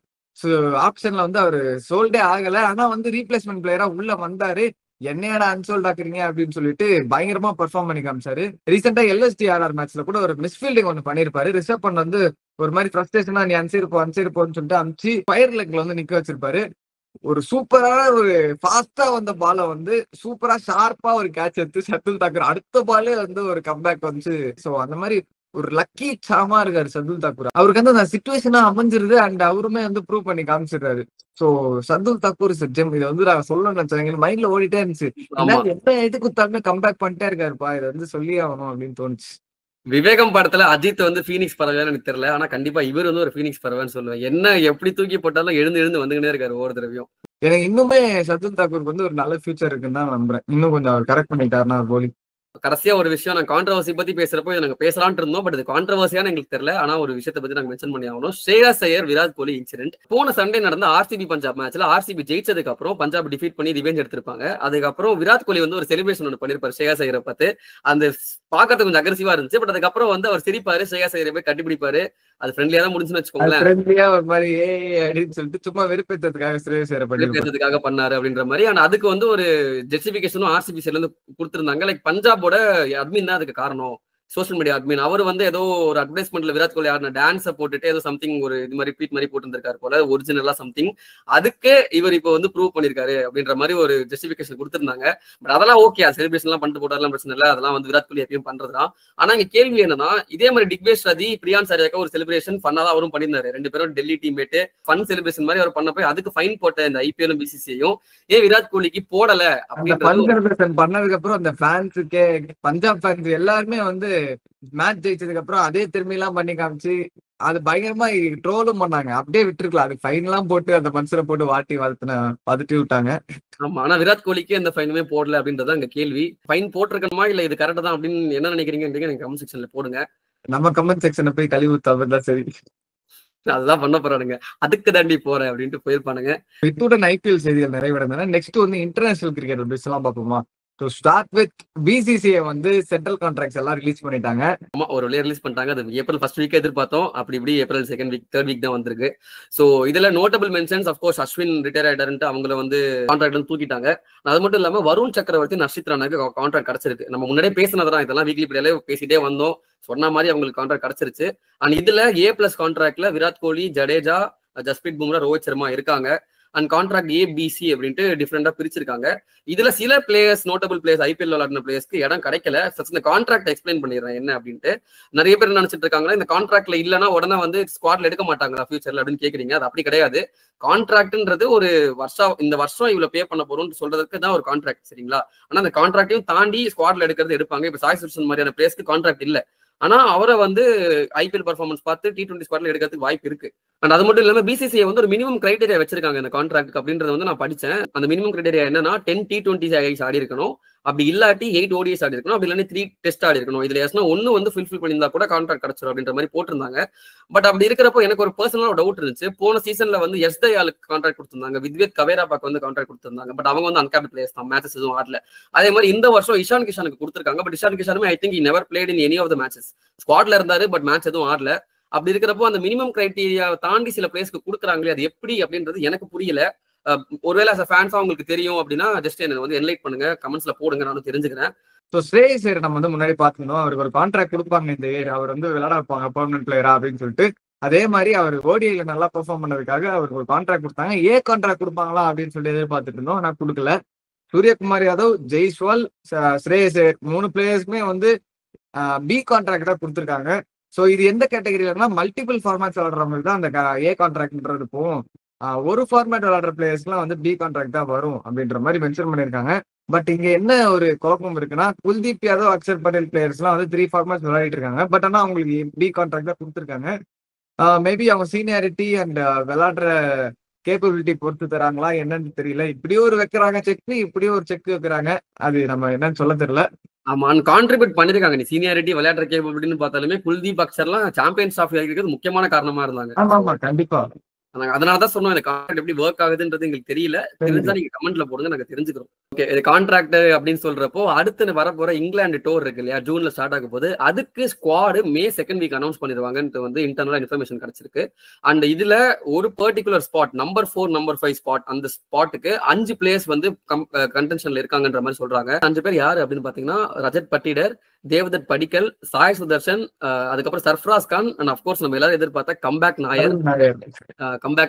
[SPEAKER 1] ஆப்ஷன்ல வந்து அவரு சோல்டே ஆகல. ஆனா வந்து ரீப்ளேஸ்மெண்ட் பிளேயரா உள்ள வந்தாரு. என்னையாடா அன்சோல்ட் ஆக்குறீங்க அப்படின்னு சொல்லிட்டு பயங்கரமா பெர்ஃபார்ம் பண்ணி காமிச்சாரு. ரீசெண்டா LSDRR மேட்ச்ல கூட ஒரு மிஸ்ஃபீல்டிங் ஒன்று பண்ணிருப்பாரு. ரிஷப் பண்ட் வந்து ஒரு மாதிரி ஃப்ரஸ்ட்ரேஷனா நீ அன்சைருப்போன்னு சொல்லிட்டு அமிச்சு ஃபயர் லெக்ல வந்து நிக்க வச்சிருப்பாரு. ஒரு சூப்பரான ஒரு ஃபாஸ்டா வந்த பால வந்து சூப்பரா ஷார்ப்பா ஒரு கேட்ச் எடுத்து ஷர்துல் தாக்கூர் அடுத்த பாலே வந்து ஒரு கம்பேக் வந்து. சோ அந்த மாதிரி ஒரு லக்கி சாமா இருக்காரு ஷர்துல் தாக்கூர். அவருக்கு வந்து அந்த சிச்சுவேஷனா அமைஞ்சிருது. அண்ட் அவருமே வந்து ப்ரூவ் பண்ணி காமிச்சிடுறாரு. So Shardul Thakur gem. இதை வந்து நான் சொல்லணும்னு நினைச்சேன். எங்களுக்கு மைண்ட்ல ஓடிட்டே இருந்துச்சு. எந்த எது குத்தாலுமே கம்பேக் பண்ணிட்டே இருக்காருப்பா, இதை வந்து சொல்லியே ஆகணும் அப்படின்னு தோணுச்சு.
[SPEAKER 2] விவேகம் படத்துல அஜித் வந்து ஃபீனிக்ஸ் பறவைன்னு எனக்கு தெரியல. ஆனா கண்டிப்பா இவர் வந்து ஒரு ஃபீனிக்ஸ் பறவைன்னு சொல்லுவேன். என்ன எப்படி தூக்கி போட்டாலும் எழுந்து வந்துகிட்டே இருக்காரு ஒவ்வொரு தடவையும்.
[SPEAKER 1] எனக்கு இன்னுமே ஷர்துல் தாக்கூருக்கு வந்து ஒரு நல்ல ஃபியூச்சர் இருக்குன்னு தான் நம்புறேன். இன்னும் கொஞ்சம் அவர் கரெக்ட் பண்ணிட்டாருன்னா போலி.
[SPEAKER 2] கடைசியா ஒரு விஷயம், நான் கான்ட்ரவர்சி பத்தி பேசுறப்போ நாங்க பேசலாம்னு இருந்தோம். பட் இது கான்ட்ரவர்சியான்னு எங்களுக்கு தெரியல. ஆனா ஒரு விஷயத்தை பத்தி நாங்க மென்ஷன் பண்ணி ஆகணும். ஸ்ரேயாஸ் ஐயர் விராட் கோலி இன்சிடென்ட். போன சண்டே நடந்த RCB பஞ்சாப் மேட்ச்ல RCB ஜெயிச்சதுக்கு அப்புறம் பஞ்சாப் டிஃபீட் பண்ணி ரிவெஞ்ச் எடுத்திருப்பாங்க. அதுக்கப்புறம் விராட் கோலி வந்து ஒரு செலிப்ரேஷன் ஒன்று பண்ணிருப்பாரு ஸ்ரேயாஸ் ஐயரை பார்த்து. அந்த பாக்கிறது கொஞ்சம் அக்ரெசிவா இருந்துச்சு. பட் அதுக்கப்புறம் வந்து அவர் சிரிப்பாரு, ஸ்ரேயாஸ் ஐயரை போய் கட்டிப்பிடிப்பாரு. அது ஃப்ரெண்ட்லியா தான் முடிஞ்சுன்னு வச்சுக்கோங்களேன்.
[SPEAKER 1] ஃப்ரெண்ட்லியா ஒரு மாதிரி அப்படின்னு சொல்லிட்டு சும்மா வெறுப்பேற்றதுக்காக ஸ்ரேயாஸ் ஐயரை
[SPEAKER 2] வெறுப்பேற்றதுக்காக பண்ணாரு அப்படின்ற மாதிரி. ஆனா அதுக்கு வந்து ஒரு ஜஸ்டிபிகேஷனும் RCB சைடுல இருந்து கொடுத்திருந்தாங்க. லைக் பஞ்சாபோட அட்மின் தான் அதுக்கு காரணம். சோஷியல் மீடியா அட்மின் அவர் வந்து ஏதோ ஒரு அட்வர்டைஸ்மெண்ட்ல விராட் கோலி ஆடின டான்ஸை போட்டுட்டு ஏதோ சம்திங் ஒரு இது மாதிரி ட்வீட் மாதிரி போட்டுருக்காரு போல, ஒரிஜினலா சம்திங். அதுக்கு இவர் இப்போ வந்து ப்ரூவ் பண்ணிருக்காரு அப்படின்ற மாதிரி ஒரு ஜஸ்டிபிகேஷன் கொடுத்திருந்தாங்க. பட் அதெல்லாம் ஓகே, செலிபிரேஷன் எல்லாம் பண்ணிட்டு போட்டாலும் பிரச்சனை இல்லை. அதெல்லாம் வந்து விராட் கோலி எப்பயும் பண்றதுதான். ஆனா இங்க கேள்வி என்னன்னா, இதே மாதிரி டிக்வேஷ் ரதி, பிரியான் சாரியாக்கா ஒரு செலிபிரேஷன் பண்ணாதான் அவரும் பண்ணியிருந்தாரு. 2 பேரும் டெல்லி டீம்மேட் ஃபன் செலிபிரேஷன் மாதிரி அவர் பண்ண போய் அதுக்கு ஃபைன் போட்ட இந்த IPL BCCஐயும் ஏன் விராட் கோலிக்கு போடல
[SPEAKER 1] அப்படின்னு பண்ணதுக்கு அப்புறம் அந்த ஃபேன்ஸுக்கே பஞ்சாப் ஃபேன்ஸ் எல்லாருமே வந்து மேட்ச் ஜெயிச்சதுக்கு அப்புறம் அதே திரும்பி எல்லாம் பண்ணி காமிச்சு அது பயங்கரமா ட்ரோலும் பண்ணாங்க. அப்படியே விட்டுருக்கலாம். அதுக்கு ஃபைன் எல்லாம் போட்டு அந்த மனுஷரை போட்டு வாட்டி பதட்டி விட்டாங்க.
[SPEAKER 2] ஆமா, ஆனா விராட் கோலிக்கு எந்த ஃபைனுமே போடல அப்படின்றத அங்க கேள்வி. ஃபைன் போட்டிருக்கணுமா இல்ல இது கரெக்டா தான் அப்படின்னு என்ன நினைக்கிறீங்க எனக்கு கமெண்ட் செக்ஷன்ல போடுங்க.
[SPEAKER 1] நம்ம கமெண்ட் செக்ஷனை போய் கழுவி ஊத்தாதான் சரி.
[SPEAKER 2] அதுதான் பண்ண போறானுங்க. அதுக்கு தாண்டி போறேன் அப்படின்ட்டு போயிருப்பானுங்க.
[SPEAKER 1] இத்துடன் IPL செய்திகள் நிறைவடைந்தன. நெக்ஸ்ட் வந்து இன்டர்நேஷனல் கிரிக்கெட் பேசலாம் பார்ப்போமா. To start with, BCCI வந்து சென்ட்ரல் கான்ட்ராக்ட்ஸ் எல்லாம் ரிலீஸ் பண்ணிட்டாங்க.
[SPEAKER 2] ஆமா, ஒரு வழியா ரிலீஸ் பண்ணிட்டாங்க. அது ஏப்ரல் ஃபர்ஸ்ட் வீக் எதிர்பார்த்தோம். அப்படி இப்படி April second week third week தான் வந்திருக்கு. சோ இதுல notable mentions of course Ashwin retire ஆயிட்டாருன்ட்டு அவங்கள வந்து கான்ட்ராக்ட் வந்து தூக்கிட்டாங்க. அது மட்டும் இல்லாம வருண் சக்கரவர்த்தி, நர்ஷித் ராணாக்கு கான்ட்ராக்ட் கிடைச்சிருக்கு. நம்ம முன்னாடியே பேசினதான், இதெல்லாம் வீக்லி பிளேல பேசிட்டே வந்தோம். சொன்ன மாதிரி அவங்களுக்கு கான்ட்ராக்ட் கிடைச்சிருச்சு. அண்ட் இதுல A+ கான்ட்ராக்ட்ல விராட் கோலி, ஜடேஜா, ஜஸ்பிரீத் பும்ரா, ரோஹித் சர்மா இருக்காங்க. அண்ட் கான்ட்ராக்ட் ஏபிசி அப்படின்ட்டு டிஃப்ரெண்டா பிரிச்சிருக்காங்க. இதுல சில பிளேயர்ஸ், நோட்டபிள் பிளேயர்ஸ், ஐபிஎல் விளையாடின பிளேயர்ஸ்க்கு இடம் கிடைக்கல. இந்த கான்ட்ராக்ட் எக்ஸ்பிளைன் பண்ணிடுறேன் என்ன அப்படின்ட்டு. நிறைய பேர் நினைச்சிட்டு இருக்காங்களா இந்த கான்ட்ராக்ட்ல இல்லைன்னா உடனே வந்து ஸ்குவாட்ல எடுக்க மாட்டாங்களா ஃபியூச்சர்ல அப்படின்னு கேக்குறீங்க. அது அப்படி கிடையாது. கான்ட்ராக்ட்ன்றது ஒரு வருஷம், இந்த வருஷம் இவ்வளவு பே பண்ண போறோம்னு சொல்றதுக்கு தான் ஒரு கான்ட்ராக்ட், சரிங்களா? ஆனா அந்த கான்ட்ராக்டையும் தாண்டி ஸ்குவாட்ல எடுக்கிறது எடுப்பாங்க. இப்ப சாய் சுதர்ஷன் மாதிரியான பிளேயர்ஸ்க்கு கான்ட்ராக்ட் இல்ல. ஆனா அவரை வந்து ஐபிஎல் பர்ஃபார்மன்ஸ் பார்த்து T20 ஸ்குவாட்ல எடுக்கிறதுக்கு வாய்ப்பு இருக்கு. அண்ட் அது மட்டும் இல்லாம பிசிசிஐ வந்து ஒரு மினிமம் கிரைடீரியா வச்சிருக்காங்க இந்த கான்ட்ராக்ட் அப்படின்றது வந்து நான் படிச்சேன். அந்த மினிமம் கிரைடீரியா என்னன்னா 10 T20 ஆடி இருக்கணும், அப்படி இல்லாட்டி 8 ODIs ஆடி இருக்கணும், அப்படி இல்லைன்னா 3 டெஸ்ட் ஆடி இருக்கணும். இதுல எஸ்னா ஒன்னு வந்து ஃபுல்ஃபில் பண்ணியிருந்தா கூட கான்ட்ராக்ட் கிடைச்சிடும் அப்படின்ற மாதிரி போட்டிருந்தாங்க. பட் அப்படி இருக்கிறப்போ எனக்கு ஒரு பர்சனலா டவுட் இருந்துச்சு. போன சீசன்ல வந்து எஸ் தயாலுக்கு கான்ட்ராக்ட் கொடுத்திருந்தாங்க, வித்வேத் கவேராபாக்கு வந்து கான்ட்ராக்ட் கொடுத்திருந்தாங்க. பட் அவங்க வந்து அன்கேப்ட் பிளேயர்ஸ் தான், மேட்சஸ் எதுவும் ஆடல. அதே மாதிரி இந்த வருஷம் இஷான் கிஷானுக்கு கொடுத்திருக்காங்க. பட் இஷான் கிஷானுமே I think he never played in any of the matches. ஸ்குவாட்ல இருந்தாரு பட் மேட்ச் எதுவும் ஆடல. அப்படி இருக்கிறப்போ அந்த மினிமம் கிரைட்டீரியா தாண்டி சில பிளேஸ்க்கு கொடுக்குறாங்களே, அது எப்படி அப்படின்றது எனக்கு புரியல. ஒருவேளை ஃபேன்ஸா உங்களுக்கு தெரியும் அப்படின்னா ஜஸ்ட் என்ன வந்து என்லைட் பண்ணுங்க, கமெண்ட்ஸ்ல போடுங்க, நானும் தெரிஞ்சுக்கிறேன்.
[SPEAKER 1] ஸோ ஸ்ரேயஸ் ஐயர் நம்ம வந்து முன்னாடி பார்த்துருந்தோம், அவருக்கு ஒரு கான்ட்ராக்ட் கொடுப்பாங்க இந்த இயர், அவர் வந்து விளையாட வைப்பாங்க பெர்மனன்ட் பிளேயரா அப்படின்னு சொல்லிட்டு. அதே மாதிரி அவர் ஓடிஐல நல்லா பெர்ஃபார்ம் பண்ணதுக்காக அவருக்கு ஒரு கான்ட்ராக்ட் கொடுத்தாங்க. கான்ட்ராக்ட் கொடுப்பாங்களா அப்படின்னு சொல்லி எதிர்பார்த்துட்டு இருந்தோம், ஆனா கொடுக்கல. சூரியகுமார் யாதவ், ஜெய்ஸ்வால், ஸ்ரேயஸ் ஐயர் 3 பிளேயர்ஸ்க்குமே வந்து பி கான்ட்ராக்ட் தான் கொடுத்துருக்காங்க. ஸோ இது எந்த கேட்டகரியிலன்னா மல்டிபிள் ஃபார்மேட்ஸ் விளையாடுறவங்களுக்கு தான் அந்த கான்ட்ராக்ட்ன்றது போகும். ஒரு ஃபார்மேட் விளையாடுற பிளேயர்ஸ்லாம் வந்து பி கான்ட்ராக்ட் தான் வரும் அப்படின்ற மாதிரி மென்ஷன் பண்ணியிருக்காங்க. பட் இங்க என்ன ஒரு குழப்பம் இருக்குன்னா, குல்தீப் யாதவ், அக்ஷர் பட்டேல் பிளேயர்ஸ்லாம் வந்து 3 ஃபார்மேட்ஸ் விளையாடிட்டு இருக்காங்க. பட் ஆனா அவங்களுக்கு பி கான்ட்ராக்ட் தான் கொடுத்துருக்காங்க. மேபி அவங்க சீனியாரிட்டி அண்ட் விளையாடுற கேப்பபிலிட்டி பொறுத்து தராங்களா என்னன்னு தெரியல. இப்படியும் ஒரு வைக்கிறாங்க செக், இப்படியும் ஒரு செக் வைக்கிறாங்க, அது நம்ம என்னன்னு சொல்ல தெரியல.
[SPEAKER 2] ஆமா, கான்ட்ரிபியூட் பண்ணிருக்காங்க. நீ சீனியாரிட்டி, விளையாடுற கேப்பபிலிட்டின்னு பார்த்தாலுமே குல்தீப் அக்ஷர்லாம் சாம்பியன்ஸ் ஆஃப் இருக்கிறது முக்கியமான காரணமா இருந்தாங்க.
[SPEAKER 1] ஆமா கண்டிப்பா.
[SPEAKER 2] அதனாலதான் சொன்னோம் இந்த கான்ட்ராக்ட் எப்படி ஒர்க் ஆகுதுன்றது எங்களுக்கு தெரியல. தெரிஞ்சா நீங்க கமெண்ட்ல போடுங்க, நாங்க தெரிஞ்சுக்கிறோம். ஓகே, இது கான்ட்ராக்ட் அப்படின்னு சொல்றப்போ அடுத்து வரப்போற இங்கிலாந்து டூர் இருக்கு இல்லையா, ஜூன்ல ஸ்டார்ட் ஆக போகுது. அதுக்கு squad May 2nd week announce பண்ணிடுவாங்கன்னு வந்து இன்டர்னலா இன்ஃபர்மேஷன் கிடைச்சிருக்கு. அண்ட் இதுல ஒரு particular spot, number 4, number 5 spot, அந்த ஸ்பாட்டுக்கு 5 பிளேயர்ஸ் வந்து கண்டென்ஷன்ல இருக்காங்கன்ற மாதிரி சொல்றாங்க. 5 பேர் யாரு அப்படின்னு பாத்தீங்கன்னா ரஜத் பட்டிடர், தேவதத் படிக்கல், சாய் சுதர்ஷன், அதுக்கப்புறம் சர்ஃப்ராஸ் கான், அண்ட் அப்கோர்ஸ் நம்ம எல்லாரும் எதிர்பார்த்த கம்பேக்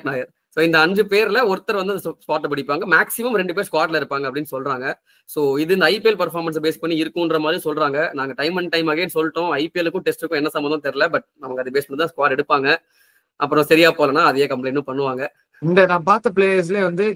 [SPEAKER 2] நாயர். சோ இந்த 5 பேர்ல ஒருத்தர் வந்து ஸ்பாட்டை பிடிப்பாங்க. மேக்ஸிமம் 2 பேர் ஸ்குவாட்ல இருப்பாங்க அப்படின்னு சொல்றாங்க. சோ இது இந்த ஐபிஎல் பர்ஃபார்மன்ஸ் பேஸ் பண்ணி இருக்குன்ற மாதிரி சொல்றாங்க. நாங்க டைம் அண்ட் டைம் அகைன் சொல்லிட்டோம், ஐபிஎலுக்கும் டெஸ்ட்டுக்கும் என்ன சம்பந்தம் தெரியல. பட் நமக்கு அதை பேஸ் பண்ணி தான் ஸ்குவாட் எடுப்பாங்க. அப்புறம் சரியா போலன்னா அதே கம்ப்ளைண்டும் பண்ணுவாங்க.
[SPEAKER 1] இந்த நான் பார்த்த பிளேயர்ஸ்ல வந்து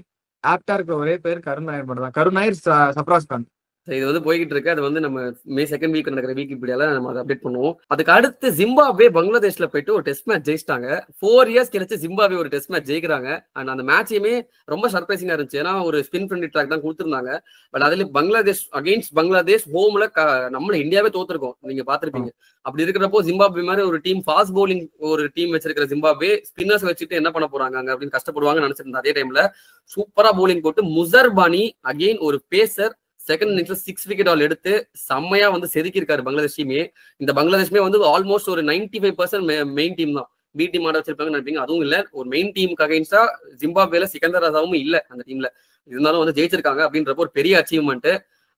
[SPEAKER 1] ஆப்டா இருக்கிற ஒரே பேர் கருண் நாயர் மட்டும் தான். கருண் நாயர், சர்ஃப்ராஸ் கான்.
[SPEAKER 2] இது வந்து போய்கிட்டு இருக்கு. அது வந்து நம்ம May 2nd வீக் நடக்கிற வீக் இப்படியால நம்ம அதை அப்டேட் பண்ணுவோம். அதுக்கு அடுத்து ஜிம்பாப்வே பங்களாதேஷ்ல போயிட்டு ஒரு டெஸ்ட் மேட்ச் ஜெயிச்சிட்டாங்க. 4 இயர்ஸ் கழிச்சு ஜிம்பாப்வே ஒரு டெஸ்ட் மேட்ச் ஜெயிக்கிறாங்க. அண்ட் அந்த மேட்சையுமே ரொம்ப சர்ப்ரைசிங்கா இருந்துச்சு. ஏன்னா ஒரு ஸ்பின் ஃப்ரெண்ட்லி ட்ராக் தான் கொடுத்துருந்தாங்க. பட் அதுல பங்களாதேஷ் அகைன்ஸ்ட் பங்களாதேஷ் ஹோம்ல நம்மள இந்தியாவே தோத்துருக்கோம், நீங்க பாத்திருப்பீங்க. அப்படி இருக்கிறப்போ ஜிம்பாப்வே மாதிரி ஒரு டீம், ஃபாஸ்ட் பவுலிங் ஒரு டீம் வச்சிருக்கிற ஜிம்பாப்வே ஸ்பின்னர்ஸ் வச்சுட்டு என்ன பண்ண போறாங்க அங்க அப்படின்னு கஷ்டப்படுவாங்கன்னு நினைச்சிருந்தேன். அதே டைம்ல சூப்பரா பவுலிங் போட்டு முசர்பானி அகைன் ஒரு பேசர் செகண்ட் இன்னிங்ஸ்ல 6 விக்கெட் ஆல் எடுத்து செம்மையா வந்து செதுக்கியிருக்காரு பங்களாதேஷ் டீமே. இந்த பங்களாதேஷ்மே வந்து ஆல்மோஸ்ட் ஒரு 95% மெயின் டீம் தான். பி டீம் ஆட வச்சிருப்பாங்கன்னு நினைப்பீங்க, அதுவும் இல்ல. ஒரு மெயின் டீமுக்கு அகைன்ஸ்டா ஜிம்பாப்வேல சிக்கந்தர் ரசாவும் இல்ல அந்த டீம்ல. இருந்தாலும் வந்து ஜெயிச்சிருக்காங்க அப்படின்றப்போ ஒரு பெரிய அச்சீவ்மெண்ட்.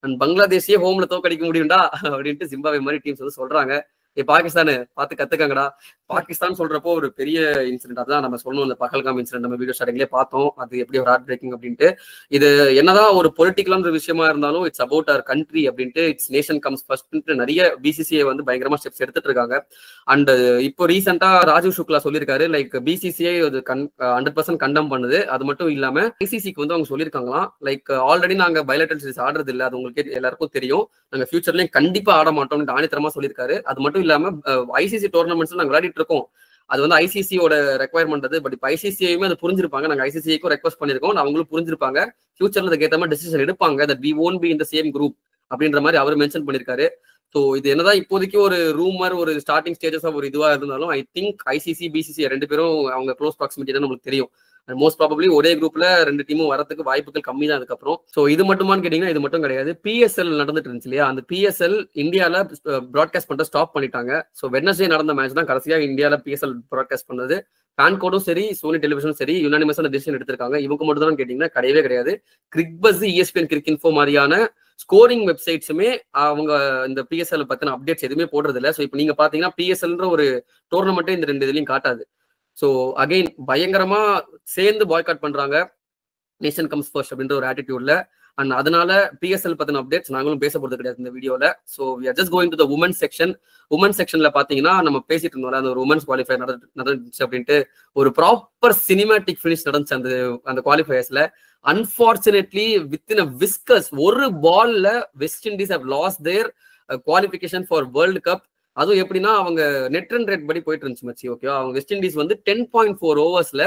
[SPEAKER 2] அண்ட் பங்களாதேஷே ஹோம்ல தோக்கடிக்க முடியும்டா அப்படின்ட்டு ஜிம்பாப்வே மாதிரி டீம்ஸ் வந்து சொல்றாங்க. பாகிஸ்தானு பார்த்து கத்துக்காங்கடா. பாகிஸ்தான் சொல்றப்போ ஒரு பெரிய இன்சிடென்ட், அதான் நம்ம சொல்லணும். இந்த பகல்காம் இன்சிடென்ட் நம்ம வீடியோ ஸ்டார்டிங்லேயே பார்த்தோம். அது எப்படி ஒரு ஹார்ட் பிரேக்கிங் அப்படின்ட்டு. இது என்னதான் ஒரு பொலிட்டிக்கலான விஷயமா இருந்தாலும் இட்ஸ் அபவுட் அவர் கண்ட்ரி அப்படின்ட்டு, இட்ஸ் நேஷன் கம்ஸ் ஃபர்ஸ்ட் நிறைய பிசிசிஐ வந்து பயங்கரமா ஸ்டெப்ஸ் எடுத்துட்டு இருக்காங்க. அண்ட் இப்போ ரீசெண்டா ராஜீவ் சுக்லா சொல்லியிருக்காரு, லைக் பிசிசிஐ 100% கண்டம் பண்ணுது. அது மட்டும் இல்லாம ஐசிசிக்கு வந்து அவங்க சொல்லியிருக்காங்களாம், லைக் ஆல்ரெடி நாங்க பைலேட்டரல் சீரிஸ் ஆடுறது இல்லை, அது உங்களுக்கு எல்லாருக்கும் தெரியும், நாங்க ஃபியூச்சர்லயும் கண்டிப்பா ஆட மாட்டோம்னு ஆணித்தரமா சொல்லியிருக்காரு. அது மட்டும் இல்லாம ஐசிசி டோர்னமெண்ட்ஸ் நாங்க விளையாடிட்டு இருக்கோம், அது வந்து ஐசிசியோட ரெக்வயர்மெண்ட். அது பட் இப்போ ஐசிசியுமே அது புரிஞ்சிருப்பாங்க, நாங்க ஐசிசிக்கும் ரெக்வஸ்ட் பண்ணிருக்கோம், அவங்களும் புரிஞ்சிருப்பாங்க. ஃபியூச்சர்ல அதுக்கு ஏற்ற மாதிரி டிசிஷன் எடுப்பாங்க, that we won't be in the same group அப்படின்ற மாதிரி அவர் மென்ஷன் பண்ணிருக்காரு. ஸோ இது என்னதான் இப்போதைக்கு ஒரு ரூமர், ஒரு ஸ்டார்டிங் ஸ்டேஜஸ் ஆஃப் ஒரு இதுவா இருந்தாலும் ஐ திங்க் ஐசிசி பிசிசி 2 பேரும் அவங்க க்ளோஸ் ப்ராக்சிமிட்டி தான் நம்மளுக்கு தெரியும். மோஸ்ட் ப்ராபப்லி ஒரே குரூப்ல 2 டீமும் வரதுக்கு வாய்ப்புகள் கம்மி தான் அதுக்கப்புறம். ஸோ இது மட்டுமான்னு கேட்டீங்கன்னா இது மட்டும் கிடையாது. பிஎஸ்எல் நடந்துட்டு இருந்துச்சு இல்லையா, அந்த பிஎஸ்எல் இந்தியால ப்ராட்காஸ்ட் பண்ற ஸ்டாப் பண்ணிட்டாங்க. ஸோ வெட்னஸ்டே நடந்த மேட்ச் தான் கடைசியா இந்தியால பிஎஸ்எல் ப்ராட்காஸ்ட் பண்ணது. பேன் கோடும் சரி, சோனி டெலிவிஷனும் சரி யுனானிமஸான டிசிஷன் எடுத்திருக்காங்க. இவங்க மட்டும் தான் கேட்டீங்கன்னா கிடையவே கிடையாது. கிரிக்பஸ், ESPN கிரிக் இன்ஃபோ மாதிரியான ஸ்கோரிங் வெப்சைட்ஸுமே அவங்க இந்த பிஎஸ்எல் பத்தின அப்டேட்ஸ் எதுவுமே போடுறது இல்லை. ஸோ இப்போ நீங்க பாத்தீங்கன்னா பிஎஸ்எல்ன்ற ஒரு டோர்னமெண்ட்டே இந்த 2 இதுலையும் காட்டாது. ஸோ அகைன் பயங்கரமா சேர்ந்து பாய்காட் பண்றாங்க. நேஷன் கம்ஸ் ஃபர்ஸ்ட் அப்படின்ற ஒரு ஆட்டிடியூட்ல. அண்ட் அதனால பிஎஸ்எல் பத்தின அப்டேட்ஸ் நாங்களும் பேச போறது கிடையாது இந்த வீடியோல. So we are just going to the women section. Women செக்ஷன்ல பாத்தீங்கன்னா நம்ம பேசிட்டு இருந்தோம் அந்த ஒரு உமன்ஸ் குவாலிஃபயர் நடந்துச்சு அப்படின்ட்டு ஒரு ப்ராப்பர் சினிமேட்டிக் ஃபினிஷ் நடந்துச்சு அந்த குவாலிஃபயர்ஸ்ல. அன்பார்ச்சுனேட்லி வித்தின் அ விஸ்கஸ் ஒரு பால்ல West Indies have lost their qualification for World Cup. அதுவும் எப்படின்னா அவங்க நெட் ரன் ரேட் படி போயிட்டு இருந்துச்சு மச்சி. ஓகேவா, அவங்க வெஸ்ட் இண்டீஸ் வந்து 10.4 ஓவர்ஸ்ல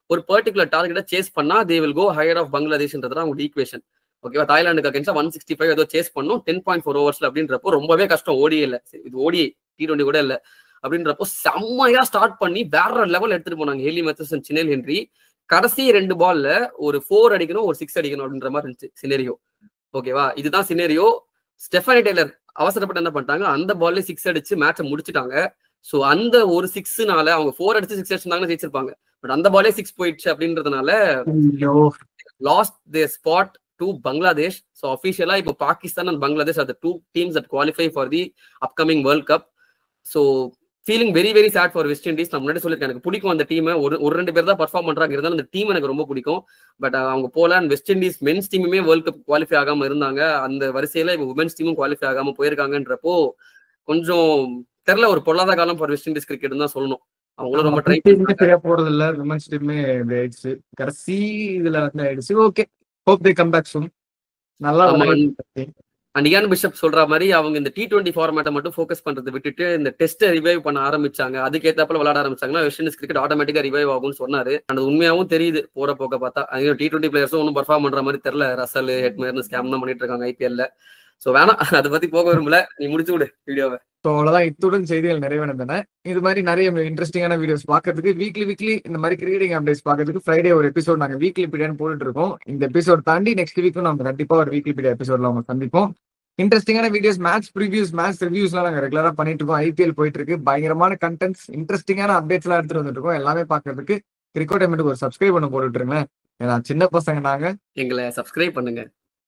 [SPEAKER 2] ஒரு பர்டிகுலர் டார்கெட்டை சேஸ் பண்ணா they will go higher of பங்களாதேஷ்ன்றதுதான் அவங்க ஈக்குவேஷன். ஓகேவா, தாய்லாந்துக்கு அகேன்ஸ்டா 165 ஏதோ சேஸ் பண்ணும் 10.4 ஓவர்ஸ்ல அப்படின்றப்போ ரொம்பவே கஷ்டம். ஓடியே இல்லை, இது ஓடிஐ T20 கூட இல்லை அப்படின்றப்போ செம்மையா ஸ்டார்ட் பண்ணி வேற லெவல் எடுத்துட்டு போனாங்க ஹேலி மெத்தர்சன், சினேல் ஹென்றி. கடைசி 2 பால்ல ஒரு 4 அடிக்கணும், ஒரு 6 அடிக்கணும் அப்படின்ற மாதிரி இருந்துச்சு சினேரியோ. ஓகேவா, இதுதான் சினேரியோ. ஸ்டெஃபனி டெய்லர் அவசரப்பட்டு என்ன பண்ணிட்டாங்க, அந்த பால்ல 6 அடிச்சு மேட்சை முடிச்சுட்டாங்க. ஸோ அந்த ஒரு 6னால அவங்க 4 அடிச்சு 6 அடிச்சிருந்தாங்கன்னா ஜெயிச்சிருப்பாங்க. பட் அந்த பாலே 6 போயிடுச்சு அப்படின்றதுனால lost their spot to Bangladesh. So அஃபிஷியலா இப்போ Pakistan and Bangladesh are the 2 teams that qualify for the upcoming World Cup. So feeling very very sad for West Indies. நான் முன்னாடி சொல்லியிருக்கேன் எனக்கு பிடிக்கும் அந்த டீமை. ஒரு 2 பேர் தான் பர்ஃபார்ம் பண்றாங்க, இருந்தாலும் அந்த டீம் எனக்கு ரொம்ப பிடிக்கும். பட் அவங்க போல அண்ட் வெஸ்ட் இண்டீஸ் மென்ஸ் டீமுமே வேர்ல்ட் கப் குவாலிஃபை ஆகாம இருந்தாங்க. அந்த வரிசையில இப்போ உமன்ஸ் டீமும் குவாலிஃபை ஆகாம போயிருக்காங்கன்றப்போ கொஞ்சம் தெரியல, ஒரு பொல்லாத காலம் ஃபார் வெஸ்ட் இண்டீஸ் கிரிக்கெட் தான் சொல்லணும். அவங்களும் ரொம்ப ட்ரை
[SPEAKER 1] சரியா போறது இல்ல. விமன்ஸ் டீமே ஆயிடுச்சு, கடைசி இதுல வந்து ஆயிடுச்சு. Okay, hope they come back soon. நல்லா
[SPEAKER 2] அண்ட் இயான் பிஷப் சொல்ற மாதிரி அவங்க இந்த T20 ஃபார்மேட்டை மட்டும் ஃபோக்கஸ் பண்றதை விட்டுட்டு இந்த டெஸ்ட்டை ரிவைவ் பண்ண ஆரம்பிச்சாங்க. அதுக்கேற்றாப்புல விளையாட ஆரம்பிச்சாங்கன்னா வெஸ்ட் இண்டீஸ் கிரிக்கெட் ஆட்டோமேட்டிக்கா ரிவைவ் ஆகும்னு சொன்னாரு. அது உண்மையாவும் தெரியுது போற போக்க பார்த்தா. T20 பிளேயர்ஸும் ஒன்றும் பர்ஃபார்ம் பண்ற மாதிரி தெரியல. ரசல், ஹெட்மேர்னு ஸ்கேம் தான் பண்ணிட்டு இருக்காங்க IPL-ல. ஸோ வேணாம், அதை பத்தி போக விரும்பல. நீ முடிச்சு விடு வீடியோவை.
[SPEAKER 1] ஸோ அவ்வளோதான், இத்துடன் செய்திகள் நிறைவடைந்தன. இது மாதிரி நிறைய இன்ட்ரெஸ்டிங்கான வீடியோஸ் பார்க்கறதுக்கு வீக்லி இந்த மாதிரி கிரிக்கெட்டிங் அப்டேட்ஸ் பார்க்கறதுக்கு ஃப்ரைடே ஒரு எபிசோட் நாங்கள் வீக்லி பீடியான்னு போட்டுட்டு இருக்கோம். இந்த எபிசோட் தாண்டி நெக்ஸ்ட் வீக்கும் நம்ம கண்டிப்பாக ஒரு வீக்லி பீடியா எபிசோட்ல அவங்க சந்திப்போம். இன்ட்ரெஸ்டிங்கான வீடியோஸ், மேட்ச் ப்ரிவியூஸ், மேட்ச் ரிவ்யூஸ்லாம் நாங்கள் ரெகுலராக பண்ணிட்டு இருக்கோம். IPL போயிட்டு இருக்கு, பயங்கரமான கண்டென்ட்ஸ், இன்ட்ரெஸ்டிங்கான அப்டேட்ஸ்லாம் எடுத்துட்டு வந்துட்டு இருக்கோம். எல்லாமே பார்க்கறதுக்கு கிரிக்கெட் டைமெண்ட்டுக்கு ஒரு சப்ஸ்கிரைப் பண்ண போட்டுருங்க. ஏன்னா சின்ன பசங்க நாங்கள்,
[SPEAKER 2] எங்களை சப்ஸ்கிரைப் பண்ணுங்க.